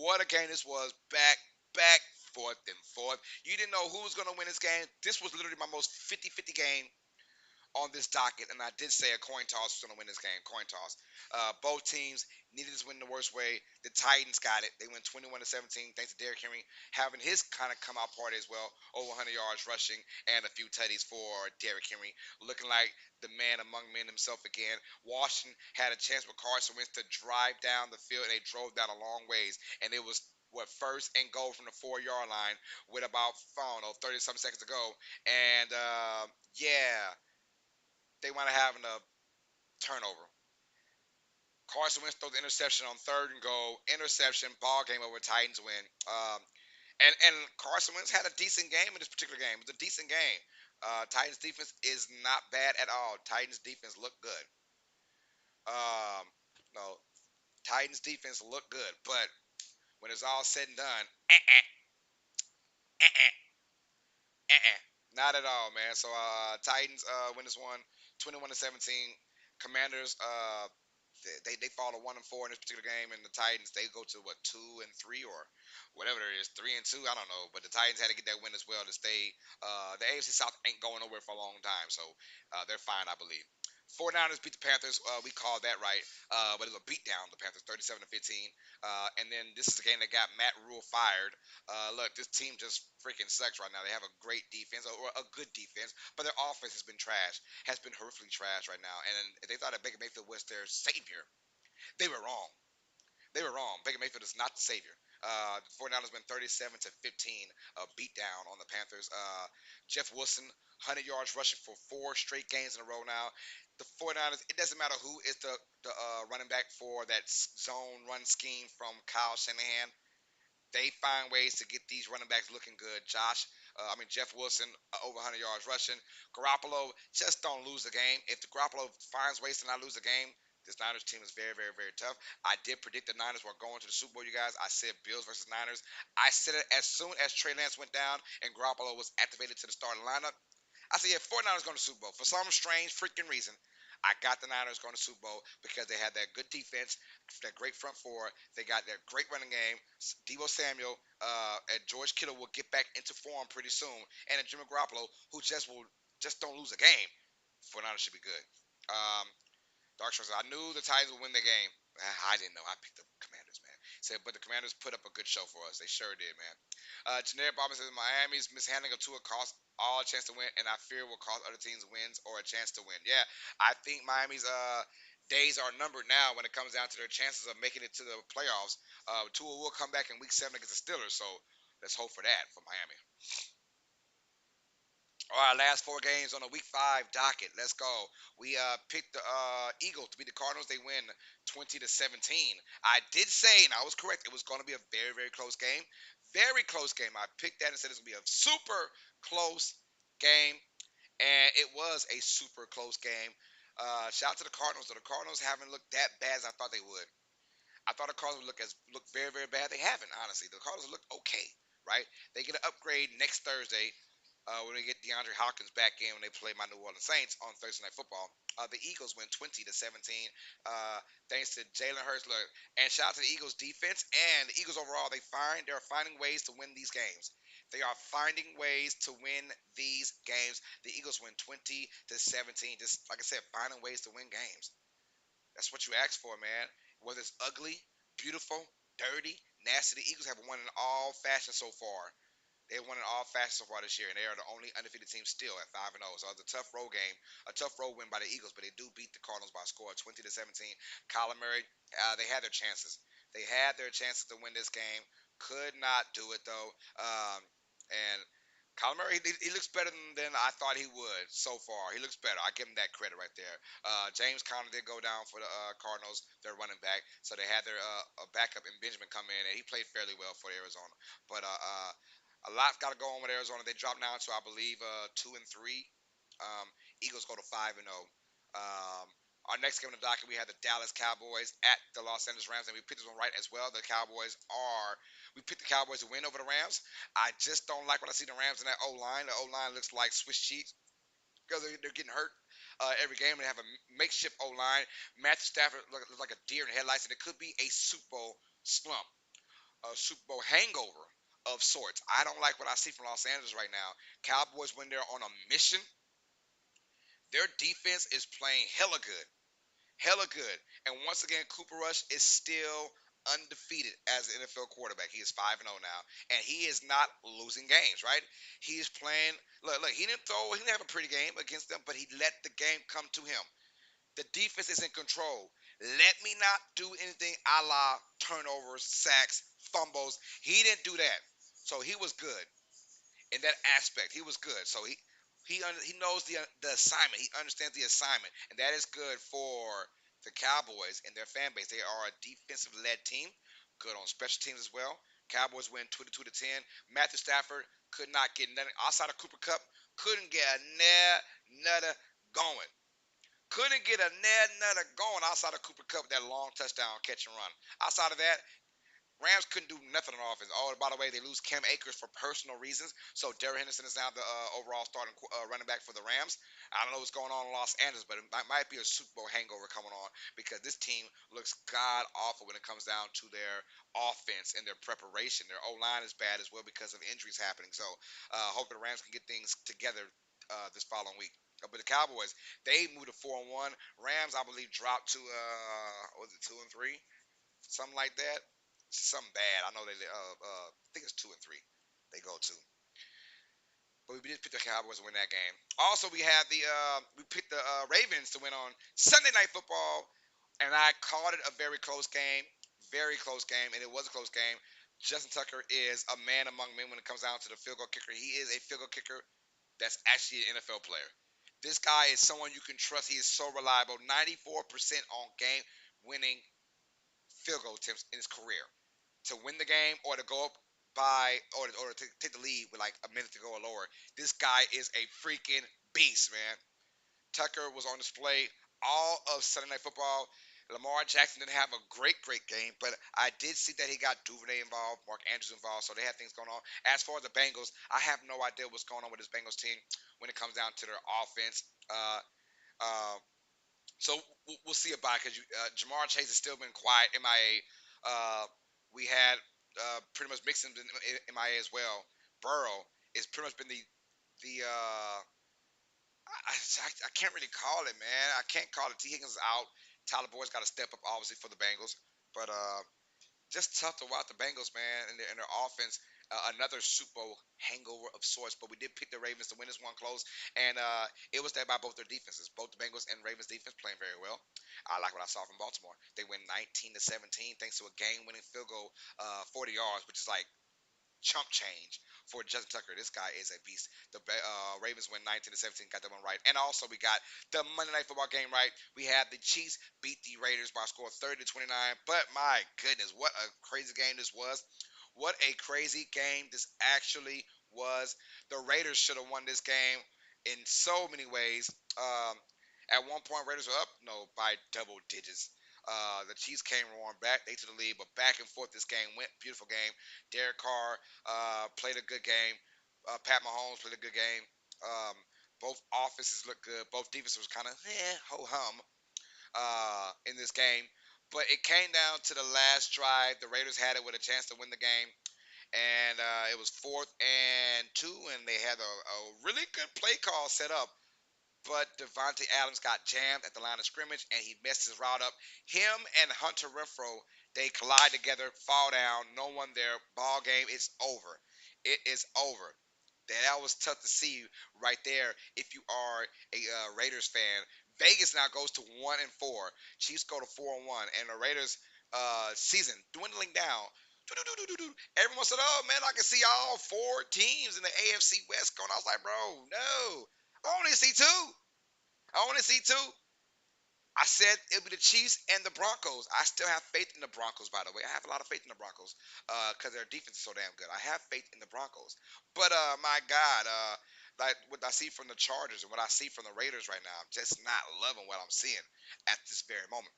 A: What a game this was! Back, forth, and forth. You didn't know who was going to win this game. This was literally my most 50-50 game on this docket, and I did say a coin toss was going to win this game. Coin toss. Both teams needed to win the worst way. The Titans got it. They went 21 to 17 thanks to Derrick Henry having his kind of come out party as well. Over 100 yards rushing and a few tutties for Derrick Henry, looking like the man among men himself again. Washington had a chance with Carson Wentz to drive down the field, and they drove down a long ways, and it was what first and goal from the 4 yard line with about I don't know 30 some seconds to go, and yeah, they wound up having a turnover. Carson Wentz throws the interception on third and goal. Interception, ball game over. Titans win. And Carson Wentz had a decent game in this particular game. It was a decent game. Titans defense is not bad at all. Titans defense looked good. Um, no, Titans defense looked good, but when it's all said and done, uh-uh. Not at all, man. So Titans win this one, 21 to 17. Commanders they fall to 1-4 in this particular game, and the Titans they go to what 2-3 or whatever it is, 3-2. I don't know, but the Titans had to get that win as well to stay. The AFC South ain't going nowhere for a long time, so they're fine, I believe. 49ers beat the Panthers. We called that right, but it was a beatdown. The Panthers 37 to 15. And then this is the game that got Matt Rule fired. Look, this team just freaking sucks right now. They have a great defense, or a good defense, but their offense has been trash, has been horrifically trash right now. And they thought that Baker Mayfield was their savior. They were wrong. They were wrong. Baker Mayfield is not the savior. The 49ers win 37 to 15, a beat down on the Panthers. Jeff Wilson, 100 yards rushing for 4 straight games in a row now. The 49ers, it doesn't matter who is the running back for that zone run scheme from Kyle Shanahan. They find ways to get these running backs looking good. Jeff Wilson, over 100 yards rushing. Garoppolo, just don't lose the game. If the Garoppolo finds ways to not lose the game, this Niners team is very, very, very tough. I did predict the Niners were going to the Super Bowl, you guys. I said Bills versus Niners. I said it as soon as Trey Lance went down and Garoppolo was activated to the starting lineup. I said, yeah, 49ers going to Super Bowl. For some strange freaking reason, I got the Niners going to Super Bowl because they had that good defense, that great front four. They got that great running game. Debo Samuel and George Kittle will get back into form pretty soon. And then Jimmy Garoppolo, who just don't lose a game. 49ers should be good. Um, Dark Shores, I knew the Titans would win the game. I didn't know. I picked the Commanders, man. Said, but the Commanders put up a good show for us. They sure did, man. Generic Bobby says Miami's mishandling of Tua cost all a chance to win, and I fear will cost other teams wins or a chance to win. Yeah, I think Miami's days are numbered now when it comes down to their chances of making it to the playoffs. Tua will come back in Week 7 against the Steelers, so let's hope for that for Miami. All right, last 4 games on the Week 5 docket. Let's go. We picked the Eagles to beat the Cardinals. They win 20 to 17. I did say, and I was correct, it was going to be a very, very close game. Very close game. I picked that and said it's going to be a super close game, and it was a super close game. Shout out to the Cardinals. The Cardinals haven't looked that bad as I thought they would. I thought the Cardinals would look very, very bad. They haven't, honestly. The Cardinals look okay, right? They get an upgrade next Thursday when we get DeAndre Hopkins back in when they play my New Orleans Saints on Thursday Night Football. The Eagles win 20 to 17, thanks to Jalen Hurts. Look, and shout out to the Eagles defense and the Eagles overall. They're finding ways to win these games. They are finding ways to win these games. The Eagles win 20 to 17. Just like I said, finding ways to win games. That's what you ask for, man. Whether it's ugly, beautiful, dirty, nasty, the Eagles have won in all fashions so far. They won in all fashions so far this year, and they are the only undefeated team still at 5-0. So it's a tough road game, a tough road win by the Eagles, but they do beat the Cardinals by a score of 20 to 17. Kyler Murray, they had their chances. They had their chances to win this game. Could not do it though. And Kyler Murray, he looks better than I thought he would so far. He looks better. I give him that credit right there. James Conner did go down for the Cardinals, their running back, so they had their a backup in Benjamin come in, and he played fairly well for Arizona. But a lot's got to go on with Arizona. They dropped down to I believe 2-3. Um, Eagles go to 5-0. Our next game on the docket, we have the Dallas Cowboys at the Los Angeles Rams, and we picked this one right as well. We picked the Cowboys to win over the Rams. I just don't like when I see the Rams in that O line. The O line looks like Swiss cheese because they're getting hurt every game. They have a makeshift O line. Matthew Stafford looks like a deer in headlights, and it could be a Super Bowl slump, a Super Bowl hangover of sorts. I don't like what I see from Los Angeles right now. Cowboys, when they're on a mission, their defense is playing hella good. Hella good. And once again, Cooper Rush is still undefeated as an NFL quarterback. He is 5-0 now. And he is not losing games, right? He is playing. Look, he didn't have a pretty game against them, but he let the game come to him. The defense is in control. Let me not do anything a la turnovers, sacks, fumbles. He didn't do that. So he was good in that aspect. He was good. So he knows the assignment. He understands the assignment, and that is good for the Cowboys and their fan base. They are a defensive led team, good on special teams as well. Cowboys win 22-10. Matthew Stafford could not get nothing outside of Cooper Cup. Couldn't get a nutter going. Couldn't get a nutter going outside of Cooper Cup, that long touchdown catch and run. Outside of that, Rams couldn't do nothing on offense. Oh, by the way, they lose Cam Akers for personal reasons. So Derrick Henderson is now the overall starting running back for the Rams. I don't know what's going on in Los Angeles, but it might be a Super Bowl hangover coming on because this team looks god awful when it comes down to their offense and their preparation. Their O line is bad as well because of injuries happening. So hope the Rams can get things together this following week. But the Cowboys, they moved to 4-1. Rams, I believe, dropped to was it 2-3? Something like that. Something bad. I know I think it's 2-3. They go to. But we did pick the Cowboys to win that game. Also, we picked the Ravens to win on Sunday Night Football, and I called it a very close game, and it was a close game. Justin Tucker is a man among men when it comes down to the field goal kicker. He is a field goal kicker that's actually an NFL player. This guy is someone you can trust. He is so reliable. 94% on game winning field goal attempts in his career to win the game or to go up by or to take the lead with like a minute to go or lower. This guy is a freaking beast, man. Tucker was on display all of Sunday Night Football. Lamar Jackson didn't have a great game, but I did see that he got Duvernay involved, Mark Andrews involved, so they had things going on. As far as the Bengals, I have no idea what's going on with this Bengals team when it comes down to their offense. Uh, so we'll see about it because Jamar Chase has still been quiet, MIA. We had pretty much Mixon in MIA as well. Burrow is pretty much been I can't really call it, man. I can't call it. T Higgins is out. Tyler Boyd's got to step up, obviously, for the Bengals. But just tough to watch the Bengals, man, and their offense. Another Super Bowl hangover of sorts, but we did pick the Ravens to win this one close, and it was there by both their defenses. Both the Bengals and Ravens defense playing very well. I like what I saw from Baltimore. They win 19-17 thanks to a game-winning field goal, 40 yards, which is like chump change for Justin Tucker. This guy is a beast. The Ravens win 19-17, got that one right. And also we got the Monday Night Football game right. We had the Chiefs beat the Raiders by a score of 30-29. But my goodness, what a crazy game this was. What a crazy game this actually was. The Raiders should have won this game in so many ways. At one point, Raiders were up, no, by double digits. The Chiefs came roaring back. They took the lead, but back and forth this game went. Beautiful game. Derek Carr played a good game. Pat Mahomes played a good game. Both offenses looked good. Both defenses was kind of ho hum in this game. But it came down to the last drive. The Raiders had it with a chance to win the game, and it was 4th and 2, and they had a really good play call set up. But Devontae Adams got jammed at the line of scrimmage, and he messed his route up. Him and Hunter Renfrow, they collide together, fall down, no one there. Ball game, it's over. It is over. That was tough to see right there if you are a Raiders fan. Vegas now goes to 1-4. Chiefs go to 4-1, and the Raiders season dwindling down. Everyone said, "Oh man, I can see all four teams in the AFC West going." I was like, "Bro, no, I only see two. I only see two." I said it'll be the Chiefs and the Broncos. I still have faith in the Broncos, by the way. I have a lot of faith in the Broncos because their defense is so damn good. I have faith in the Broncos. But my God, like what I see from the Chargers and what I see from the Raiders right now, I'm just not loving what I'm seeing at this very moment.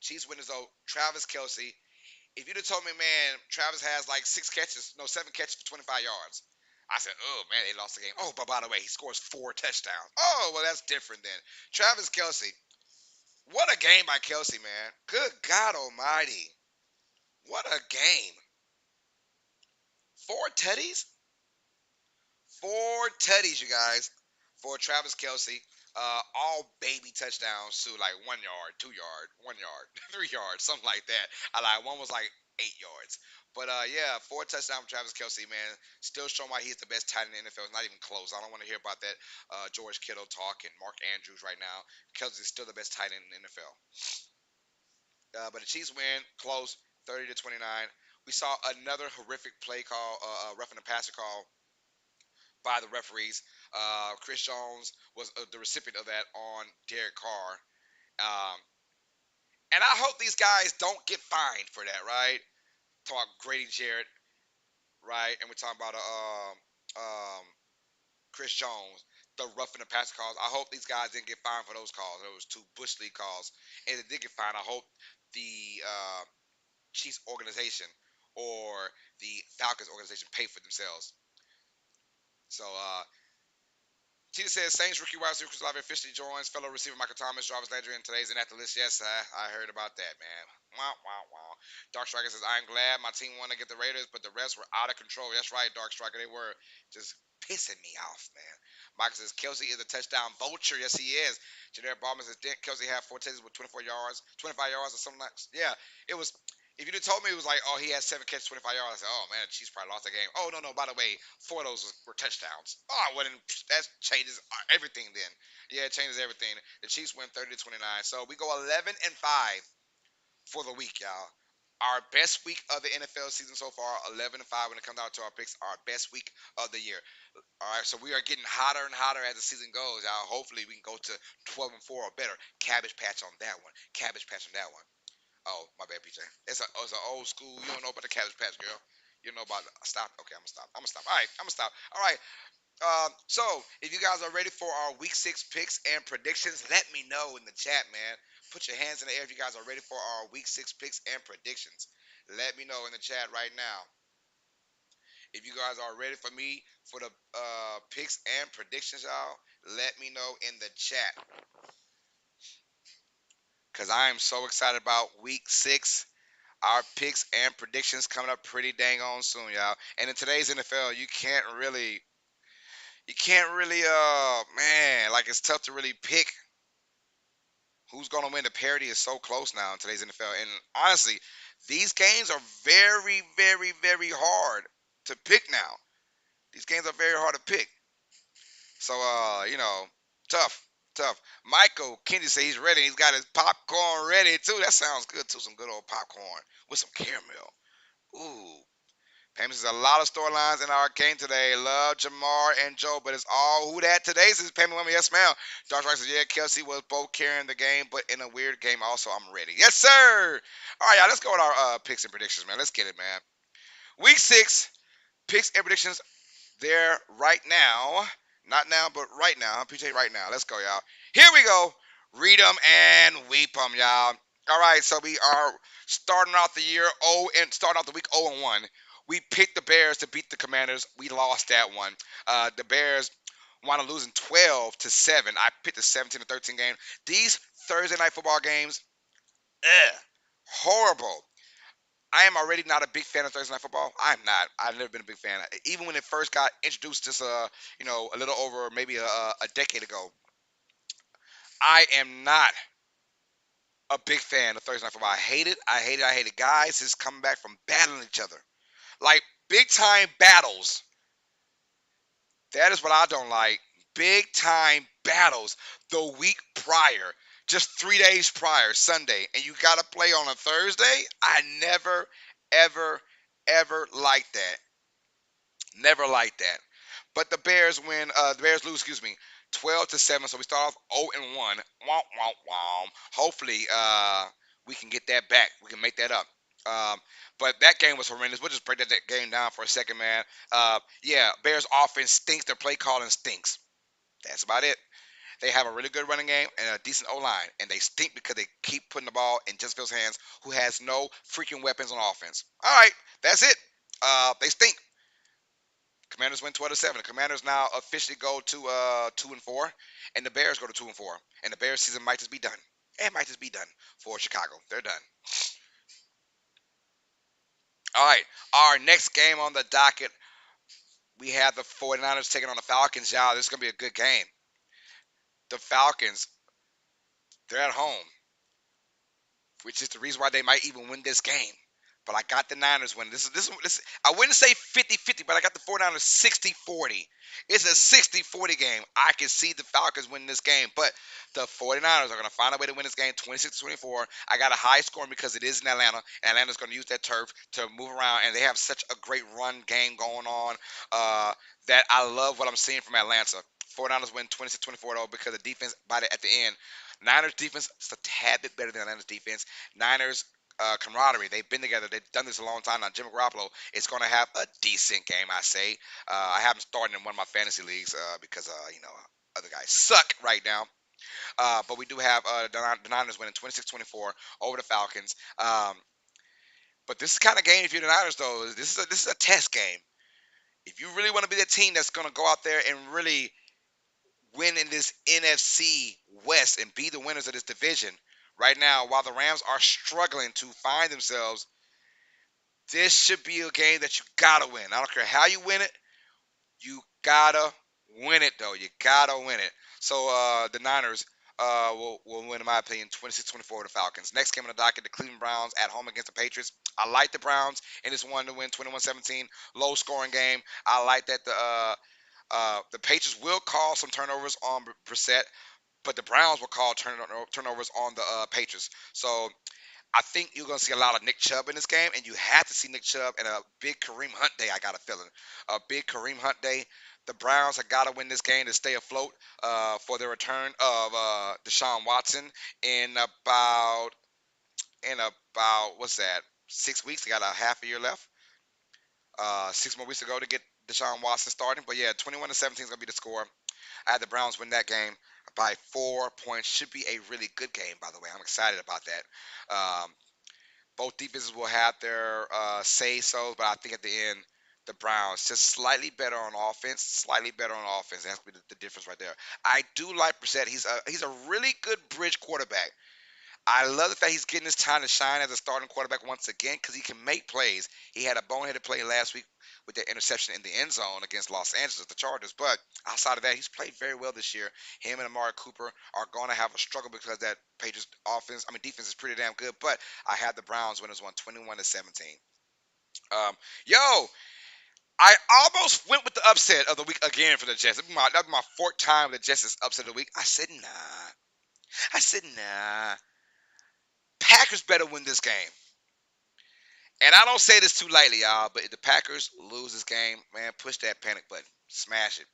A: Chiefs winners though, Travis Kelsey. If you'd have told me, man, Travis has like seven catches for 25 yards. I said, oh man, they lost the game. Oh, but by the way, he scores 4 touchdowns. Oh, well, that's different then. Travis Kelsey, what a game by Kelsey, man. Good God Almighty. What a game. 4 tutties? 4 tutties, you guys, for Travis Kelsey. All baby touchdowns too, like 1 yard, 2 yard, 1 yard, 3 yards, something like that. I like one was like 8 yards. But yeah, 4 touchdowns for Travis Kelsey, man. Still showing why he's the best tight end in the NFL. It's not even close. I don't want to hear about that George Kittle talk and Mark Andrews right now. Kelsey is still the best tight end in the NFL. But the Chiefs win close, 30-29. We saw another horrific play call, roughing the passer call by the referees. Chris Jones was the recipient of that on Derek Carr. Um, and I hope these guys don't get fined for that, right? Talk Grady Jarrett, right? And we're talking about Chris Jones, the roughing the passer calls. I hope these guys didn't get fined for those calls. Those two Bush League calls. And if they did get fined, I hope the Chiefs organization or the Falcons organization pay for themselves. So Tita says Saints rookie wide receiver Chris Olave officially joins fellow receiver Michael Thomas, Jarvis Landry in today's inactive list. Yes, I heard about that, man. Wow, wow, wow. Dark Striker says, I'm glad my team won to get the Raiders, but the rest were out of control. That's right, Dark Striker. They were just pissing me off, man. Michael says, Kelsey is a touchdown vulture. Yes, he is. Jadair Ballman says, didn't Kelsey have 4 touchdowns with 24 yards, 25 yards or something like that? Yeah, it was. If you'd have told me it was like, oh, he had 7 catches, 25 yards, I said, oh man, the Chiefs probably lost the game. Oh no, by the way, 4 of those were touchdowns. Oh, well, then that changes everything. Then, yeah, it changes everything. The Chiefs win 30-29, so we go 11-5 for the week, y'all. Our best week of the NFL season so far, 11-5 when it comes down to our picks. Our best week of the year. All right, so we are getting hotter and hotter as the season goes, y'all. Hopefully, we can go to 12-4 or better. Cabbage patch on that one. Cabbage patch on that one. Oh, my bad, PJ. It's an old school. You don't know about the Cabbage Patch, girl. You know about stop. Okay, I'm gonna stop. All right, I'm gonna stop. All right. So if you guys are ready for our Week 6 picks and predictions, let me know in the chat, man. Put your hands in the air if you guys are ready for our Week 6 picks and predictions. Let me know in the chat right now. If you guys are ready for me for the picks and predictions, y'all, let me know in the chat. Because I am so excited about Week 6. Our picks and predictions coming up pretty dang on soon, y'all. And in today's NFL, you can't really, man, like it's tough to really pick who's gonna win. The parity is so close now in today's NFL. And honestly, these games are very, very, very hard to pick now. These games are very hard to pick. So tough, tough. Michael Kenny says he's ready. He's got his popcorn ready too. That sounds good too. Some good old popcorn with some caramel. Ooh. Pam says a lot of storylines in our game today. Love Jamar and Joe, but it's all who that today says Pam Women. Yes, ma'am. Josh Rice says, yeah, Kelsey was both carrying the game, but in a weird game also. I'm ready. Yes, sir. All right, y'all. Let's go with our picks and predictions, man. Let's get it, man. Week 6 picks and predictions there right now. Not now, but right now. I appreciate right now. Let's go, y'all. Here we go. Read them and weep them, y'all. All right, so we are starting out the year starting out the week 0-1. We picked the Bears to beat the Commanders. We lost that one. The Bears wound up losing 12-7. I picked the 17-13 game. These Thursday night football games, horrible. I am already not a big fan of Thursday night football. I'm not. I've never been a big fan. Even when it first got introduced, just a little over maybe a decade ago, I am not a big fan of Thursday night football. I hate it. I hate it. I hate it. Guys just coming back from battling each other, like big time battles. That is what I don't like. Big time battles the week prior, just 3 days prior, Sunday, and you got to play on a Thursday. I never, ever, ever liked that. Never liked that. But the Bears win. The Bears lose. Excuse me. 12-7. So we start off 0-1. Womp womp womp. Hopefully, we can get that back. We can make that up. Um, but that game was horrendous. We'll just break that game down for a second, man. Yeah, Bears offense stinks. Their play calling stinks. That's about it. They have a really good running game and a decent O line, and they stink because they keep putting the ball in Justin Fields' hands, who has no freaking weapons on offense. All right, that's it. They stink. Commanders win 12-7. The Commanders now officially go to 2-4, and the Bears go to 2-4. And the Bears season might just be done. It might just be done for Chicago. They're done. All right, our next game on the docket, we have the 49ers taking on the Falcons. Y'all, this is gonna be a good game. The Falcons, they're at home, which is the reason why they might even win this game. But I got the Niners winning. This I wouldn't say 50-50, but I got the 49ers 60-40. It's a 60-40 game. I can see the Falcons winning this game, but the 49ers are going to find a way to win this game 26-24. I got a high score because it is in Atlanta, and Atlanta's going to use that turf to move around, and they have such a great run game going on that I love what I'm seeing from Atlanta. 49ers win 26-24 though because the defense at the end. Niners defense is a tad bit better than Atlanta's defense. Niners camaraderie. They've been together. They've done this a long time now. Jimmy Garoppolo is going to have a decent game, I say. I have him starting in one of my fantasy leagues because other guys suck right now. But we do have the Niners winning 26-24 over the Falcons. But this is the kind of game, if you're the Niners, though, this is a test game. If you really want to be the team that's going to go out there and really win in this NFC West and be the winners of this division right now, while the Rams are struggling to find themselves, this should be a game that you gotta win. I don't care how you win it, you gotta win it though. You gotta win it. So the Niners will win, in my opinion, 26-24 with the Falcons. Next game on the docket, the Cleveland Browns at home against the Patriots. I like the Browns in this one to win 21-17. Low scoring game. I like that the Patriots will call some turnovers on Brissett, but the Browns will call turnovers on the Patriots. So I think you're going to see a lot of Nick Chubb in this game, and you have to see Nick Chubb in a big Kareem Hunt day, I got a feeling. A big Kareem Hunt day. The Browns have got to win this game to stay afloat for the return of Deshaun Watson in what's that, 6 weeks? They got a half a year left. 6 more weeks to go to get Deshaun Watson starting. But yeah, 21-17 is going to be the score. I had the Browns win that game by 4 points. Should be a really good game, by the way. I'm excited about that. Both defenses will have their say-so, but I think at the end, the Browns just slightly better on offense. Slightly better on offense. That's the difference right there. I do like Brissett. He's a really good bridge quarterback. I love the fact he's getting his time to shine as a starting quarterback once again because he can make plays. He had a boneheaded play last week with that interception in the end zone against Los Angeles, the Chargers. But outside of that, he's played very well this year. Him and Amari Cooper are going to have a struggle because that Patriots defense is pretty damn good. But I had the Browns winners won 21-17. Yo, I almost went with the upset of the week again for the Jets. That'd be my fourth time the Jets is upset of the week. I said nah. Packers better win this game. And I don't say this too lightly, y'all, but if the Packers lose this game, man, push that panic button. Smash it.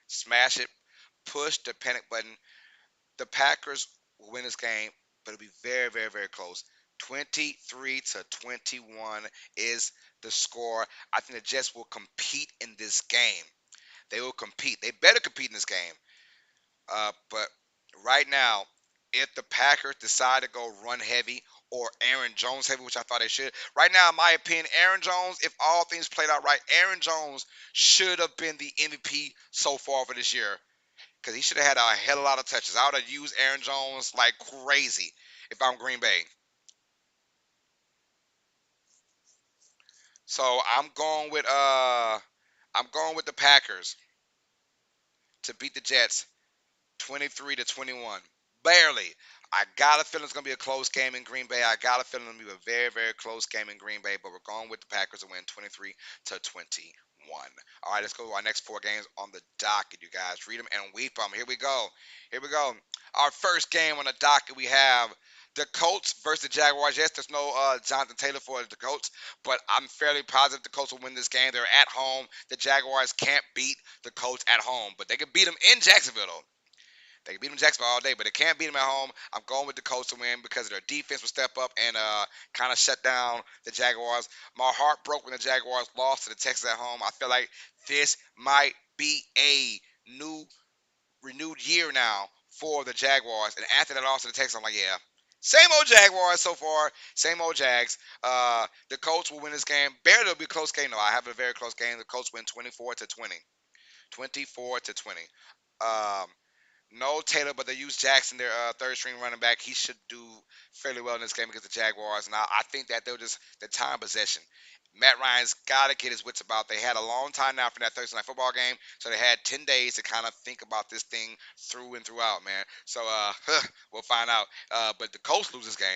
A: Smash it. Push the panic button. The Packers will win this game, but it'll be very, very, very close. 23-21 is the score. I think the Jets will compete in this game. They will compete. They better compete in this game. But right now, if the Packers decide to go run heavy or Aaron Jones heavy, which I thought they should, right now, in my opinion, Aaron Jones, if all things played out right, Aaron Jones should have been the MVP so far for this year because he should have had a hell of a lot of touches. I would have used Aaron Jones like crazy if I'm Green Bay. So I'm going with the Packers to beat the Jets 23-21. Barely. I got a feeling it's going to be a close game in Green Bay. I got a feeling it's going to be a very, very close game in Green Bay, but we're going with the Packers to win 23-21. All right, let's go to our next four games on the docket, you guys. Read them and weep them. Here we go. Here we go. Our first game on the docket, we have The Colts versus the Jaguars. Yes, there's no Jonathan Taylor for the Colts, but I'm fairly positive the Colts will win this game. They're at home. The Jaguars can't beat the Colts at home, but they can beat them in Jacksonville, though. They can beat them in Jacksonville all day, but they can't beat them at home. I'm going with the Colts to win because their defense will step up and kind of shut down the Jaguars. My heart broke when the Jaguars lost to the Texans at home. I feel like this might be a new renewed year now for the Jaguars. And after that loss to the Texans, I'm like, yeah, same old Jaguars so far, same old Jags. The Colts will win this game. Barely it'll be a close game though. I have a very close game. The Colts win 24-20. 24-20. Um, no Taylor, but they use Jackson, their third string running back. He should do fairly well in this game against the Jaguars. And I think that they'll just the time possession. Matt Ryan's got to get his wits about. They had a long time now for that Thursday night football game, so they had 10 days to kind of think about this thing through and throughout, man. So we'll find out. But the Colts lose this game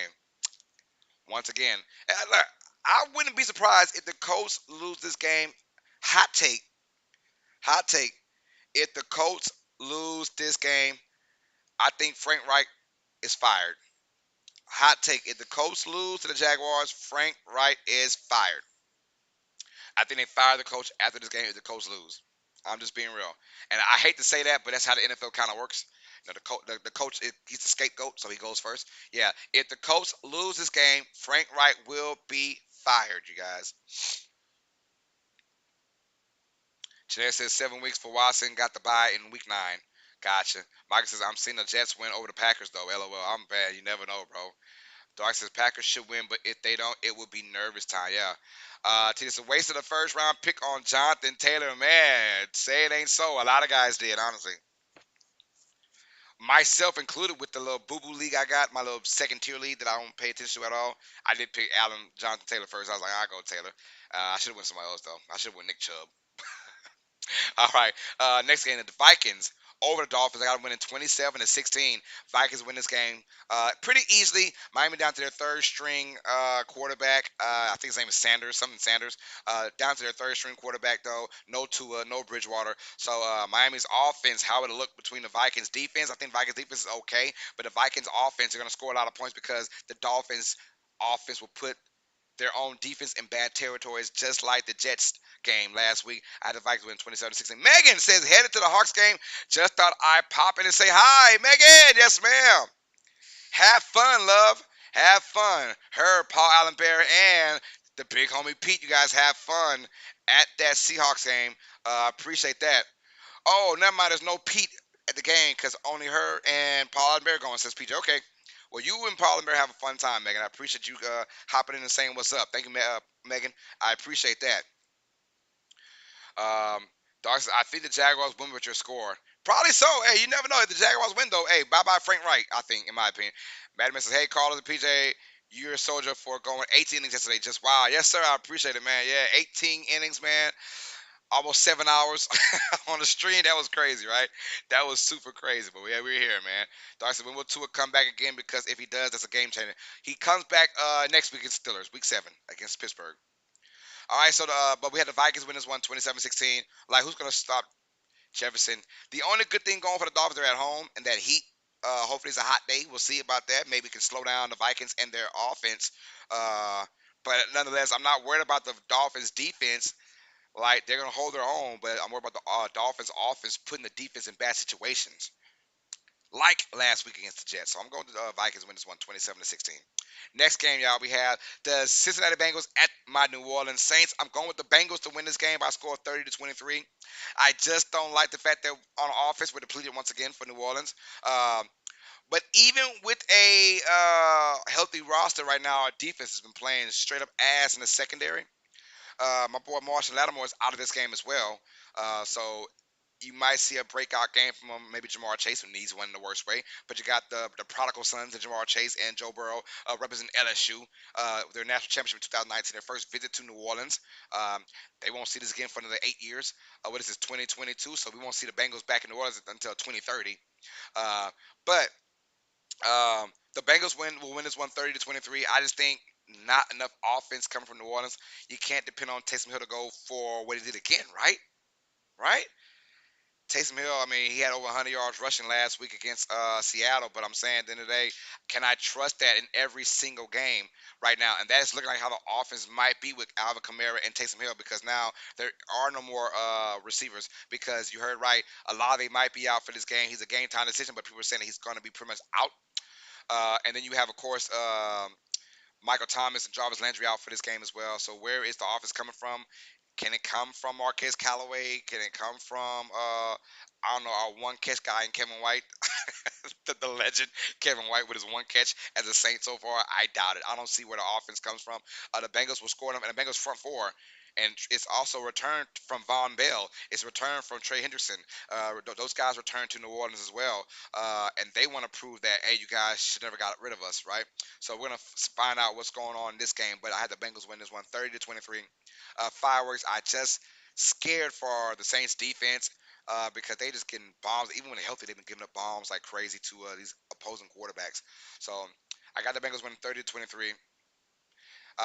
A: once again. Look, I wouldn't be surprised if the Colts lose this game. Hot take, hot take. If the Colts lose this game, I think Frank Reich is fired. Hot take. If the Colts lose to the Jaguars, Frank Reich is fired. I think they fire the coach after this game if the Colts lose. I'm just being real. And I hate to say that, but that's how the NFL kind of works. You know, the coach, he's the scapegoat, so he goes first. Yeah, if the Colts lose this game, Frank Reich will be fired, you guys. Jeanette says 7 weeks for Watson, got the bye in week 9. Gotcha. Michael says, I'm seeing the Jets win over the Packers, though. LOL, I'm bad. You never know, bro. Dark says Packers should win, but if they don't, it will be nervous time. Yeah. It's a waste of the first round pick on Jonathan Taylor. Man, say it ain't so. A lot of guys did, honestly. Myself included with the little boo-boo league I got, my little second tier league that I don't pay attention to at all. I did pick Jonathan Taylor first. I was like, I'll go Taylor. I should have went somebody else, though. I should have went Nick Chubb. All right. Next game, the Vikings over the Dolphins. I got them winning 27-16. Vikings win this game pretty easily. Miami down to their third string quarterback. I think his name is Sanders, something Sanders. Down to their third string quarterback though. No Tua, no Bridgewater. So Miami's offense, how it'll look between the Vikings defense. I think Vikings defense is okay, but the Vikings offense are going to score a lot of points because the Dolphins offense will put their own defense in bad territories, just like the Jets game last week. I had the Vikings win 27-16. Megan says, headed to the Hawks game. Just thought I'd pop in and say hi. Megan, yes, ma'am. Have fun, love. Have fun. Her, Paul Allen Bear, and the big homie Pete, you guys have fun at that Seahawks game. Appreciate that. Oh, never mind. There's no Pete at the game because only her and Paul Allen Bear going, says PJ. Okay. Well, you and Paul and Bear have a fun time, Megan. I appreciate you hopping in and saying what's up. Thank you, Megan. I appreciate that. Um, Doc says, I think the Jaguars win with your score. Probably so. Hey, you never know. If the Jaguars win, though, hey, bye-bye Frank Wright, I think, in my opinion. Madman says, hey, Carlos and PJ, you're a soldier for going 18 innings yesterday. Just wow. Yes, sir. I appreciate it, man. Yeah, 18 innings, man. Almost 7 hours on the stream. That was crazy, right? That was super crazy. But yeah, we're here, man. Doc said, when will Tua come back again? Because if he does, that's a game changer. He comes back next week against Steelers, week 7 against Pittsburgh. All right, so but we had the Vikings win this one 27-16. Like, who's going to stop Jefferson? The only good thing going for the Dolphins, they're at home, and that heat. Hopefully it's a hot day. We'll see about that. Maybe it can slow down the Vikings and their offense. But nonetheless, I'm not worried about the Dolphins' defense. Like, they're going to hold their own, but I'm worried about the Dolphins' offense putting the defense in bad situations. Like last week against the Jets. So I'm going to the Vikings win this one 27-16. Next game, y'all, we have the Cincinnati Bengals at my New Orleans Saints. I'm going with the Bengals to win this game by a score of 30-23. I just don't like the fact that on offense we're depleted once again for New Orleans. But even with a healthy roster right now, our defense has been playing straight up ass in the secondary. My boy Marshall Lattimore is out of this game as well. So you might see a breakout game from maybe Jamar Chase, who needs one in the worst way. But you got the prodigal sons of Jamar Chase and Joe Burrow representing LSU, their national championship in 2019, their first visit to New Orleans. They won't see this again for another 8 years. What is this, 2022? So we won't see the Bengals back in New Orleans until 2030. But the Bengals will win this one 30-23. I just think not enough offense coming from New Orleans. You can't depend on Taysom Hill to go for what he did again, right? Right? Taysom Hill, I mean, he had over 100 yards rushing last week against Seattle, but I'm saying at the end of the day, can I trust that in every single game right now? And that is looking like how the offense might be with Alvin Kamara and Taysom Hill because now there are no more receivers because you heard right, a lot of they might be out for this game. He's a game time decision, but people are saying that he's going to be pretty much out. And then you have, of course, Michael Thomas and Jarvis Landry out for this game as well. So where is the offense coming from? Can it come from Marquez Callaway? Can it come from I don't know, our one catch guy in Kevin White, the legend Kevin White with his one catch as a Saint so far? I doubt it. I don't see where the offense comes from. The Bengals will score them, and the Bengals front four. And it's also returned from Von Bell. It's returned from Trey Henderson. Those guys returned to New Orleans as well, and they want to prove that hey, you guys should never got rid of us, right? So we're gonna find out what's going on in this game. But I had the Bengals win this one, 30-23. Fireworks. I just scared for the Saints defense because they just getting bombs. Even when they're healthy, they've been giving up bombs like crazy to these opposing quarterbacks. So I got the Bengals winning 30-23.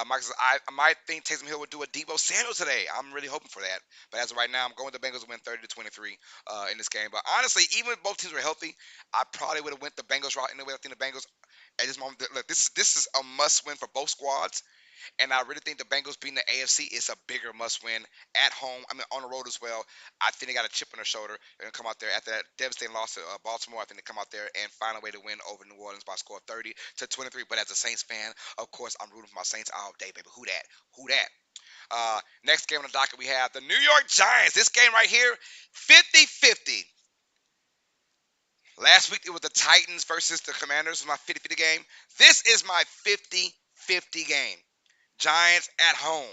A: Mike says, I might think Taysom Hill would do a Debo Samuel today. I'm really hoping for that. But as of right now, I'm going with the Bengals to win 30-23 in this game. But honestly, even if both teams were healthy, I probably would have went the Bengals route anyway. I think the Bengals at this moment, look, this is a must win for both squads. And I really think the Bengals beating the AFC is a bigger must win at home. I mean, on the road as well. I think they got a chip on their shoulder. They're going to come out there after that devastating loss to Baltimore. I think they come out there and find a way to win over New Orleans by a score of 30-23. But as a Saints fan, of course, I'm rooting for my Saints all day, baby. Who that? Who that? Next game on the docket, we have the New York Giants. This game right here, 50-50. Last week, it was the Titans versus the Commanders. It was my 50-50 game. This is my 50-50 game. Giants at home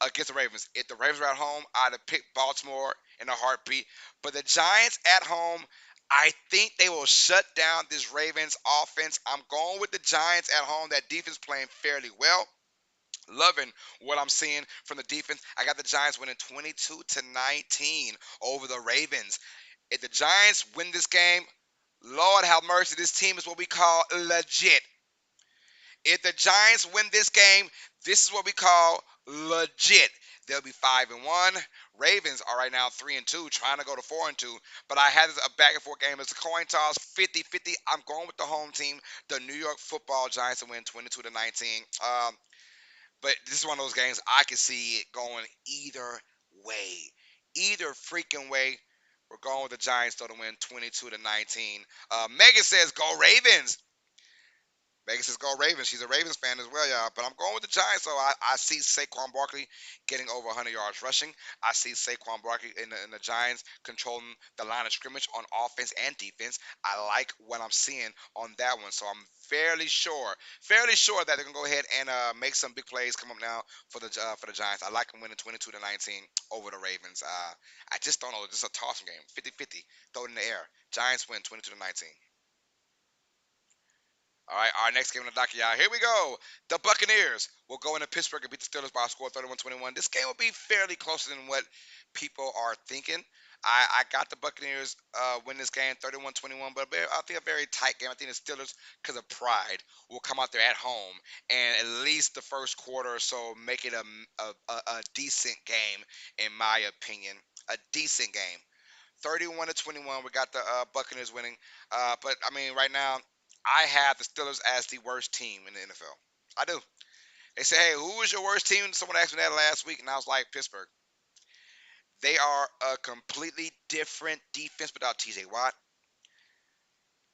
A: against the Ravens. If the Ravens were at home, I'd have picked Baltimore in a heartbeat. But the Giants at home, I think they will shut down this Ravens offense. I'm going with the Giants at home. That defense playing fairly well. Loving what I'm seeing from the defense. I got the Giants winning 22-19 over the Ravens. If the Giants win this game, Lord have mercy, this team is what we call legit. If the Giants win this game, this is what we call legit. They'll be 5-1. Ravens are right now 3-2, trying to go to 4-2. But I had a back and forth game. It's a coin toss, 50-50. I'm going with the home team, the New York Football Giants, to win 22-19. But this is one of those games I can see it going either way, either freaking way. We're going with the Giants though to win 22-19. Megan says, "Go Ravens." Vegas says go Ravens. She's a Ravens fan as well, y'all. But I'm going with the Giants. So I see Saquon Barkley getting over 100 yards rushing. I see Saquon Barkley in the Giants controlling the line of scrimmage on offense and defense. I like what I'm seeing on that one. So I'm fairly sure that they're gonna go ahead and make some big plays come up now for the Giants. I like them winning 22-19 over the Ravens. I just don't know. This is a toss game, 50-50. Throw it in the air. Giants win 22-19. All right, our next game on the docket, y'all. Here we go. The Buccaneers will go into Pittsburgh and beat the Steelers by a score of 31-21. This game will be fairly closer than what people are thinking. I got the Buccaneers win this game 31-21, but I think a very tight game. I think the Steelers, because of pride, will come out there at home and at least the first quarter or so make it a decent game, in my opinion. A decent game. 31-21. We got the Buccaneers winning. But I mean, right now, I have the Steelers as the worst team in the NFL. I do. They say, "Hey, who is your worst team?" Someone asked me that last week, and I was like, Pittsburgh. They are a completely different defense without T.J. Watt.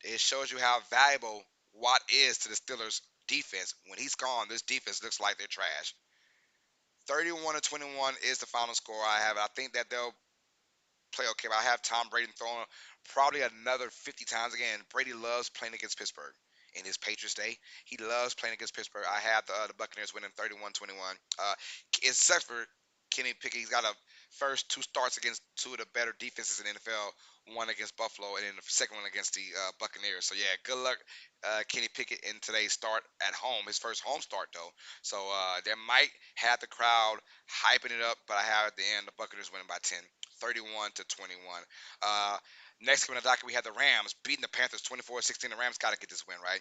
A: It shows you how valuable Watt is to the Steelers' defense. When he's gone, this defense looks like they're trash. 31-21 is the final score. I have it. I think that they'll play okay. But I have Tom Brady throwing probably another 50 times again. Brady loves playing against Pittsburgh in his Patriots day. He loves playing against Pittsburgh. I have the Buccaneers winning 31-21. It sucks for Kenny Pickett. He's got a first two starts against two of the better defenses in the NFL. One against Buffalo and then the second one against the Buccaneers. So yeah, good luck, Kenny Pickett in today's start at home. His first home start though. So they might have the crowd hyping it up, but I have at the end the Buccaneers winning by 10. 31-21. Uh, Next game on the docket, we have the Rams beating the Panthers 24-16. The Rams got to get this win, right?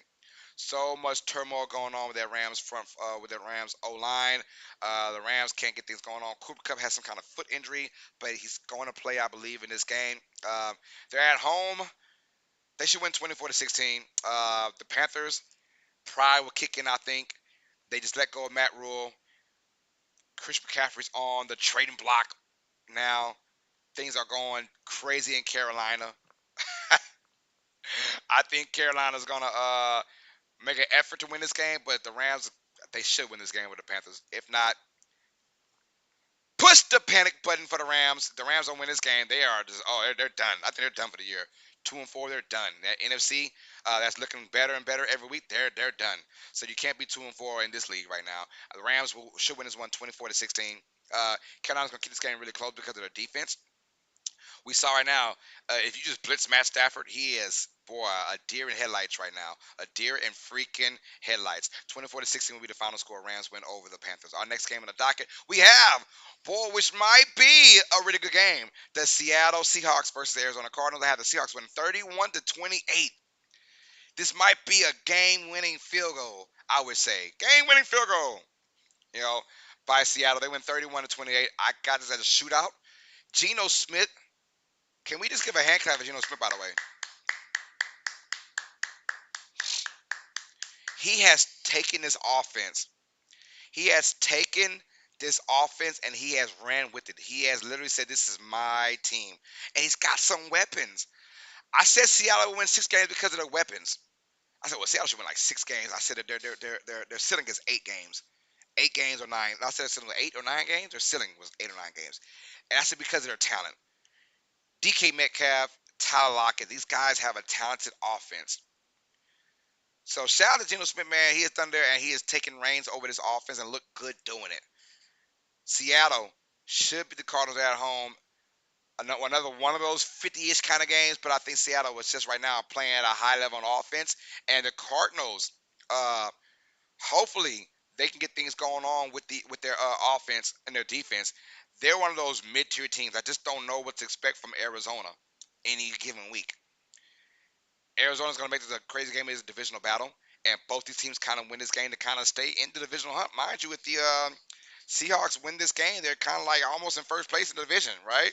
A: So much turmoil going on with that Rams front, with that Rams O line. The Rams can't get things going on. Cooper Kupp has some kind of foot injury, but he's going to play, I believe, in this game. They're at home. They should win 24-16. The Panthers pride will kick in. I think they just let go of Matt Rule. Chris McCaffrey's on the trading block now. Things are going crazy in Carolina. I think Carolina's gonna make an effort to win this game, but the Rams, they should win this game with the Panthers. If not, push the panic button for the Rams. The Rams don't win this game. They are just they're done. I think they're done for the year. 2-4, they're done. That NFC, that's looking better and better every week. They're done. So you can't be 2-4 in this league right now. The Rams should win this one 24-16. Carolina's gonna keep this game really close because of their defense. We saw right now, if you just blitz Matt Stafford, he is, boy, a deer in headlights right now. A deer in freaking headlights. 24-16 will be the final score. Rams win over the Panthers. Our next game on the docket, we have, boy, which might be a really good game. The Seattle Seahawks versus the Arizona Cardinals. I have the Seahawks winning 31-28. This might be a game-winning field goal, I would say. Game-winning field goal, you know, by Seattle. They win 31-28. I got this as a shootout. Geno Smith. Can we just give a hand clap for Geno Smith, by the way? He has taken this offense. He has taken this offense and he has ran with it. He has literally said, "This is my team," and he's got some weapons. I said Seattle will win 6 games because of their weapons. I said, "Well, Seattle should win like 6 games." I said that they're sitting against 8 games, 8 games or 9. I said sitting with 8 or 9 games. Their ceiling was 8 or 9 games, and I said because of their talent. DK Metcalf, Tyler Lockett, these guys have a talented offense. So shout out to Geno Smith, man. He has done there and he has taken reins over this offense and looked good doing it. Seattle should be the Cardinals at home. Another one of those 50-ish kind of games, but I think Seattle was just right now playing at a high level on offense. And the Cardinals, hopefully they can get things going on with their offense and their defense. They're one of those mid-tier teams. I just don't know what to expect from Arizona any given week. Arizona's going to make this a crazy game. It's a divisional battle, and both these teams kind of win this game to kind of stay in the divisional hunt. Mind you, if the Seahawks win this game, they're kind of like almost in first place in the division, right?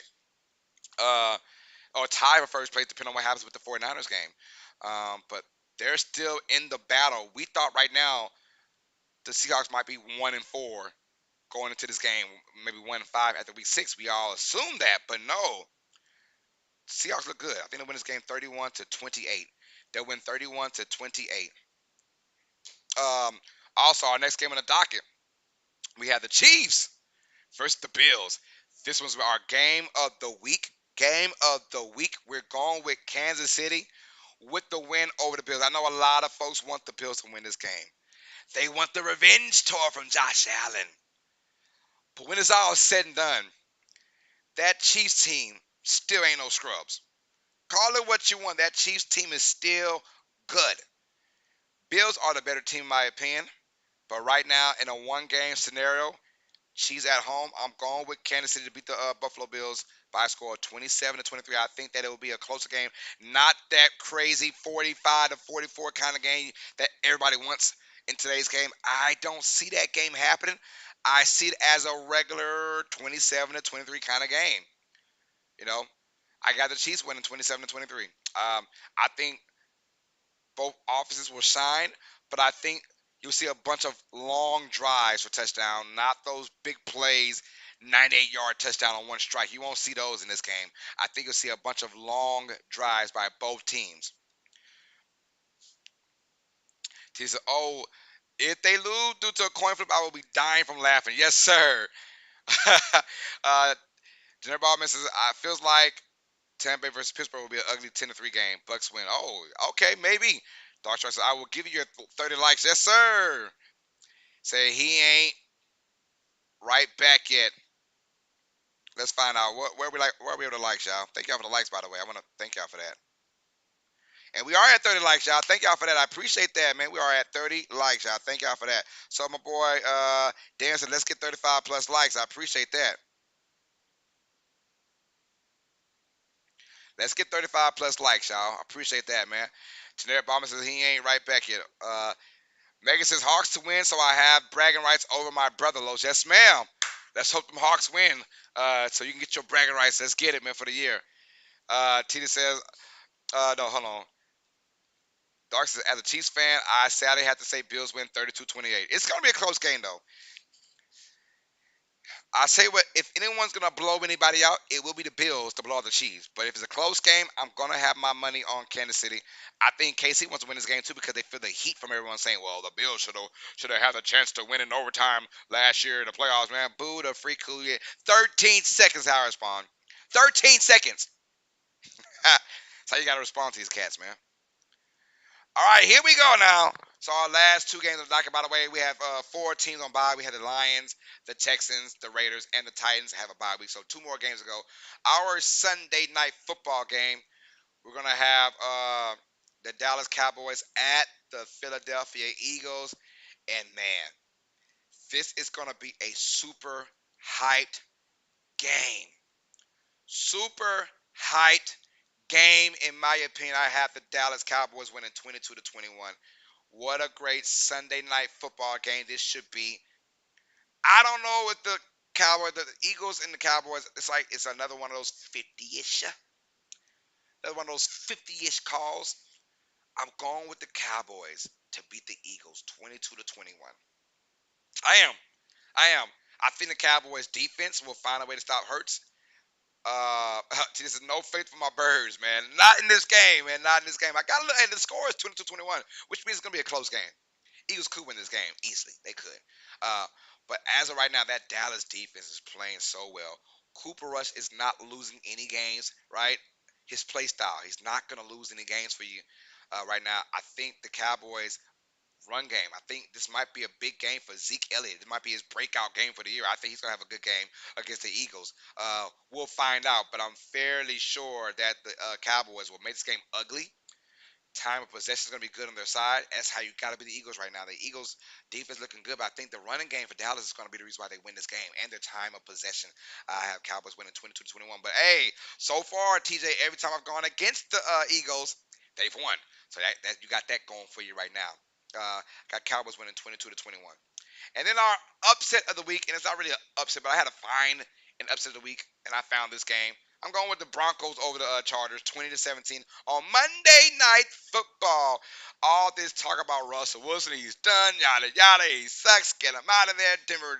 A: Uh, or tie for first place, depending on what happens with the 49ers game. But they're still in the battle. We thought right now the Seahawks might be 1-4 going into this game, maybe 1-5 after week 6. We all assumed that, but no. Seahawks look good. I think they'll win this game 31-28. They'll win 31-28. Um, Also, our next game on the docket, we have the Chiefs versus the Bills. This was our game of the week. Game of the week. We're going with Kansas City with the win over the Bills. I know a lot of folks want the Bills to win this game. They want the revenge tour from Josh Allen. But when it's all said and done, that Chiefs team still ain't no scrubs. Call it what you want. That Chiefs team is still good. Bills are the better team in my opinion. But right now, in a one-game scenario, Chiefs at home, I'm going with Kansas City to beat the Buffalo Bills by a score of 27-23. I think that it will be a closer game. Not that crazy 45-44 kind of game that everybody wants in today's game. I don't see that game happening. I see it as a regular 27-23 kind of game. You know, I got the Chiefs winning 27-23. I think both offenses will shine, but I think you'll see a bunch of long drives for touchdown, not those big plays, 98-yard touchdown on one strike. You won't see those in this game. I think you'll see a bunch of long drives by both teams. He said, "Oh, if they lose due to a coin flip, I will be dying from laughing." Yes, sir. Jennifer Baldwin says, "I feels like Tampa Bay versus Pittsburgh will be an ugly 10-3 game. Bucks win." Oh, okay, maybe. Dark Strike says, "I will give you your 30 likes." Yes, sir. Say he ain't right back yet. Let's find out where we able to likes, y'all. Thank y'all for the likes, by the way. I want to thank y'all for that. And we are at 30 likes, y'all. Thank y'all for that. I appreciate that, man. We are at 30 likes, y'all. Thank y'all for that. So my boy Dan said, let's get 35 plus likes. I appreciate that. Let's get 35 plus likes, y'all. I appreciate that, man. Tanner Obama says he ain't right back yet. Megan says Hawks to win, so I have bragging rights over my brother, Los. Yes, ma'am. Let's hope them Hawks win, so you can get your bragging rights. Let's get it, man, for the year. Tina says, no, hold on. Dark says, as a Chiefs fan, I sadly have to say Bills win 32-28. It's going to be a close game, though. I say what, if anyone's gonna blow anybody out, it will be the Bills to blow out the Chiefs. But if it's a close game, I'm gonna have my money on Kansas City. I think KC wants to win this game too because they feel the heat from everyone saying, "Well, the Bills should have had a chance to win in overtime last year in the playoffs." Man, boo the freak who you. 13 seconds how I respond. 13 seconds. That's how you gotta respond to these cats, man. All right, here we go now. So our last two games of the docket, by the way, we have four teams on bye. We had the Lions, the Texans, the Raiders, and the Titans have a bye week. So two more games ago. Our Sunday night football game, we're gonna have the Dallas Cowboys at the Philadelphia Eagles, and man, this is gonna be a super hyped game. Super hyped game, in my opinion. I have the Dallas Cowboys winning 22-21. What a great Sunday night football game this should be. I don't know what the Eagles and the Cowboys. It's like it's another one of those 50-ish. Another one of those 50-ish calls. I'm going with the Cowboys to beat the Eagles 22-21. I am. I am. I think the Cowboys defense will find a way to stop Hurts. This is no faith for my birds, man. Not in this game, man. Not in this game. I got to look, and the score is 22-21, which means it's gonna be a close game. Eagles could win this game easily. They could. Uh, but as of right now, that Dallas defense is playing so well. Cooper Rush is not losing any games, right? His play style, he's not going to lose any games for you right now. I think the Cowboys run game. I think this might be a big game for Zeke Elliott. It might be his breakout game for the year. I think he's going to have a good game against the Eagles. We'll find out, but I'm fairly sure that the Cowboys will make this game ugly. Time of possession is going to be good on their side. That's how you got to be the Eagles right now. The Eagles defense looking good, but I think the running game for Dallas is going to be the reason why they win this game and their time of possession. I have Cowboys winning 22-21. But hey, so far, TJ, every time I've gone against the Eagles, they've won. So that you got that going for you right now. Got Cowboys winning 22-21. And then our upset of the week, and it's not really an upset, but I had to find an upset of the week, and I found this game. I'm going with the Broncos over the Chargers, 20-17 on Monday Night Football. All this talk about Russell Wilson, he's done, yada yada, he sucks, get him out of there. Denver,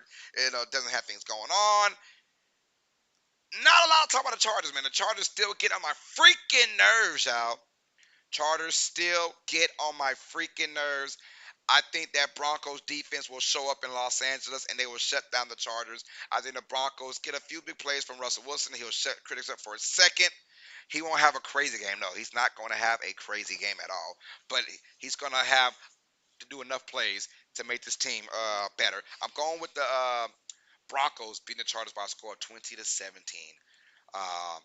A: doesn't have things going on. Not a lot of talk about the Chargers, man. The Chargers still get on my freaking nerves, y'all. Chargers still get on my freaking nerves. I think that Broncos defense will show up in Los Angeles and they will shut down the Chargers. I think the Broncos get a few big plays from Russell Wilson. He'll shut critics up for a second. He won't have a crazy game. No, he's not going to have a crazy game at all. But he's going to have to do enough plays to make this team better. I'm going with the Broncos beating the Chargers by a score of 20-17. Um,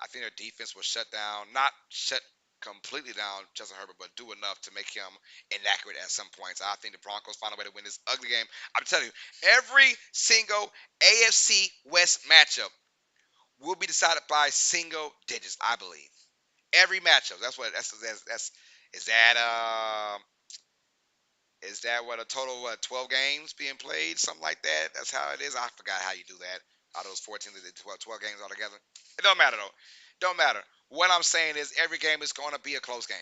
A: I think their defense will shut down, not shut completely down Justin Herbert, but do enough to make him inaccurate at some points. I think the Broncos find a way to win this ugly game. I'm telling you, every single AFC West matchup will be decided by single digits, I believe. Every matchup. That's is that what a total of 12 games being played, something like that? That's how it is. I forgot how you do that. Out of those 14 to 12 games altogether. It don't matter though. Don't matter. What I'm saying is every game is going to be a close game.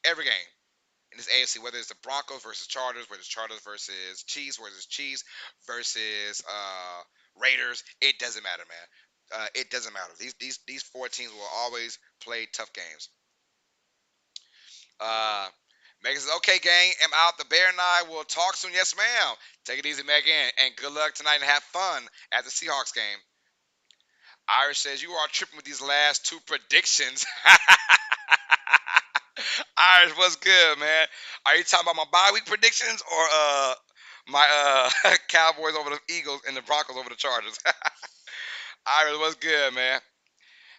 A: Every game in this AFC, whether it's the Broncos versus Chargers, whether it's Chargers versus Chiefs, whether it's Chiefs versus Raiders, it doesn't matter, man. It doesn't matter. These four teams will always play tough games. Uh, Megan says, okay, gang, am out. The Bear and I will talk soon. Yes, ma'am. Take it easy, Megan, and good luck tonight and have fun at the Seahawks game. Irish says, you are tripping with these last two predictions. Irish, what's good, man? Are you talking about my bye week predictions or my Cowboys over the Eagles and the Broncos over the Chargers? Irish, what's good, man?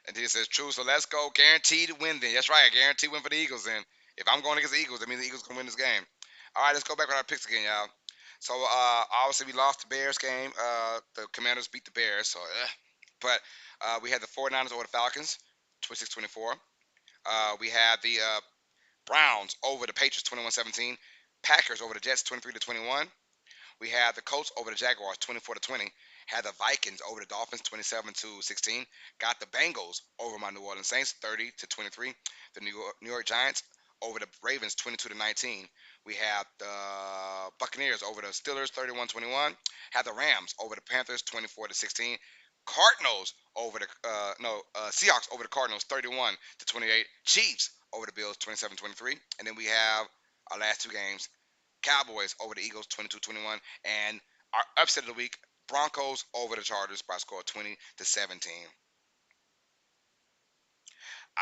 A: And he says, true. So let's go. Guaranteed win then. That's right. Guaranteed win for the Eagles then. If I'm going against the Eagles, that means the Eagles can win this game. All right, let's go back with our picks again, y'all. So obviously we lost the Bears game. The Commanders beat the Bears. So, but we had the 49ers over the Falcons, 26-24. We had the Browns over the Patriots 21-17. Packers over the Jets 23-21. We have the Colts over the Jaguars 24-20. Had the Vikings over the Dolphins 27-16. Got the Bengals over my New Orleans Saints 30-23. The New York Giants over the Ravens 22-19. We have the Buccaneers over the Steelers 31-21. Had the Rams over the Panthers 24-16. Cardinals over the Seahawks over the Cardinals 31-28. Chiefs over the Bills 27-23. And then we have our last two games: Cowboys over the Eagles 22-21, and our upset of the week: Broncos over the Chargers by a score of 20-17.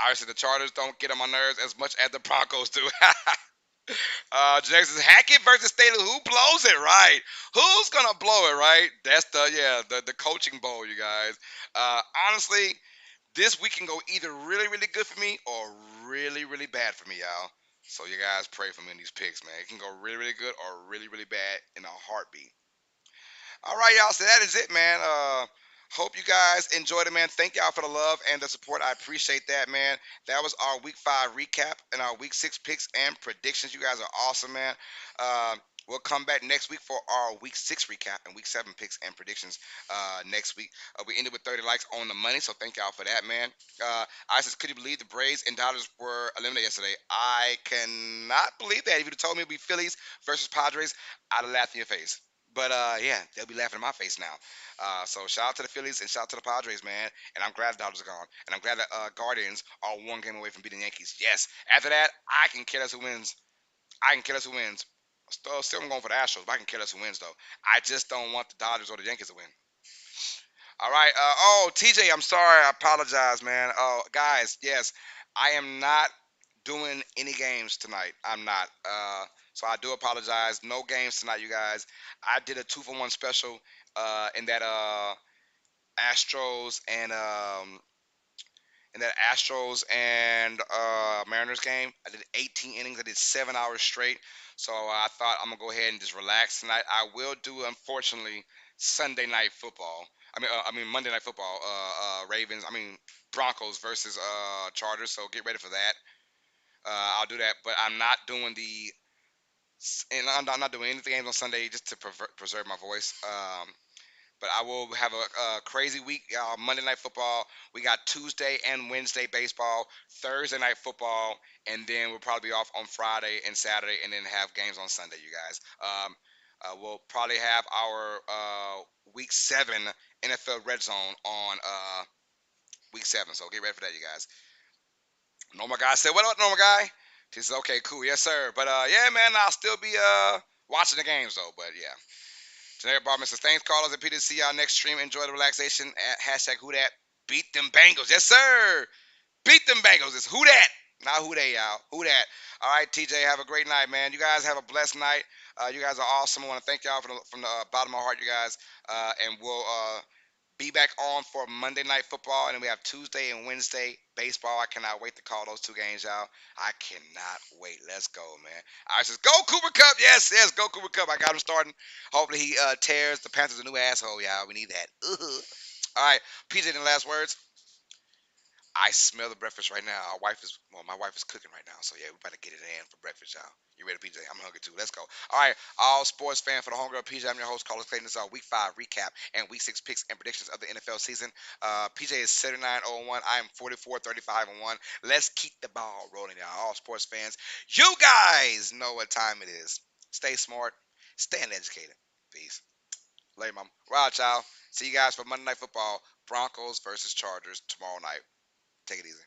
A: Obviously, the Chargers don't get on my nerves as much as the Broncos do. Jason Hackett versus Staley. Who blows it, right? Who's gonna blow it, right? That's the coaching bowl, you guys. Honestly, this week can go either really, really good for me or really, really bad for me, y'all. So you guys pray for me in these picks, man. It can go really, really good or really, really bad in a heartbeat. All right, y'all. So that is it, man. Hope you guys enjoyed it, man. Thank y'all for the love and the support. I appreciate that, man. That was our Week 5 recap and our Week 6 picks and predictions. You guys are awesome, man. Uh, we'll come back next week for our Week 6 recap and Week 7 picks and predictions next week. We ended with 30 likes on the money, so thank y'all for that, man. I said, could you believe the Braves and Dodgers were eliminated yesterday? I cannot believe that. If you'd have told me it would be Phillies versus Padres, I'd have laughed in your face. But yeah, they'll be laughing in my face now. So shout out to the Phillies and shout out to the Padres, man. And I'm glad the Dodgers are gone. And I'm glad the Guardians are one game away from beating the Yankees. Yes. After that, I can care less who wins. I can care less who wins. Still I'm going for the Astros, but I can care less who wins, though. I just don't want the Dodgers or the Yankees to win. All right. TJ, I'm sorry. I apologize, man. Oh, guys, yes, I am not doing any games tonight. I'm not. So I do apologize. No games tonight, you guys. I did a 2-for-1 special in that Astros and Mariners game. I did 18 innings. I did 7 hours straight. So I thought I'm gonna go ahead and just relax tonight. I will do, unfortunately, Sunday night football. I mean Monday night football. Ravens. I mean Broncos versus Chargers. So get ready for that. I'll do that, but I'm not doing and I'm not doing any games on Sunday just to preserve my voice. But I will have a crazy week. Monday night football. We got Tuesday and Wednesday baseball, Thursday night football, and then we'll probably be off on Friday and Saturday, and then have games on Sunday, you guys. We'll probably have our Week 7 NFL Red Zone on Week 7. So get ready for that, you guys. Normal guy said, "What up, normal guy?" He said, "Okay, cool, yes sir." But yeah, man, I'll still be watching the games though. But yeah. Generic Bar, Mr. Thanks, callers, and Peter. See y'all next stream. Enjoy the relaxation. At hashtag who that? Beat them Bengals. Yes, sir. Beat them Bengals. It's who that? Not who they, y'all. Who that? All right, TJ, have a great night, man. You guys have a blessed night. You guys are awesome. I want to thank y'all from the bottom of my heart, you guys. And we'll be back on for Monday Night Football, and then we have Tuesday and Wednesday baseball. I cannot wait to call those two games, y'all. I cannot wait. Let's go, man. I says, go Cooper Cup. Yes, yes, go Cooper Cup. I got him starting. Hopefully he tears the Panthers a new asshole, y'all. We need that. All right, PJ, the last words. I smell the breakfast right now. My wife is cooking right now. So yeah, we better get it in for breakfast, y'all. You ready, PJ? I'm hungry too. Let's go. All right, all sports fan for the homegirl PJ. I'm your host, Carlos Clayton. This is our Week 5 recap and Week 6 picks and predictions of the NFL season. PJ is 79-0-1. I am 44-35-1. Let's keep the ball rolling, y'all. All sports fans, you guys know what time it is. Stay smart, stay uneducated. Peace. Later, mom. Right, y'all. See you guys for Monday Night Football. Broncos versus Chargers tomorrow night. Take it easy.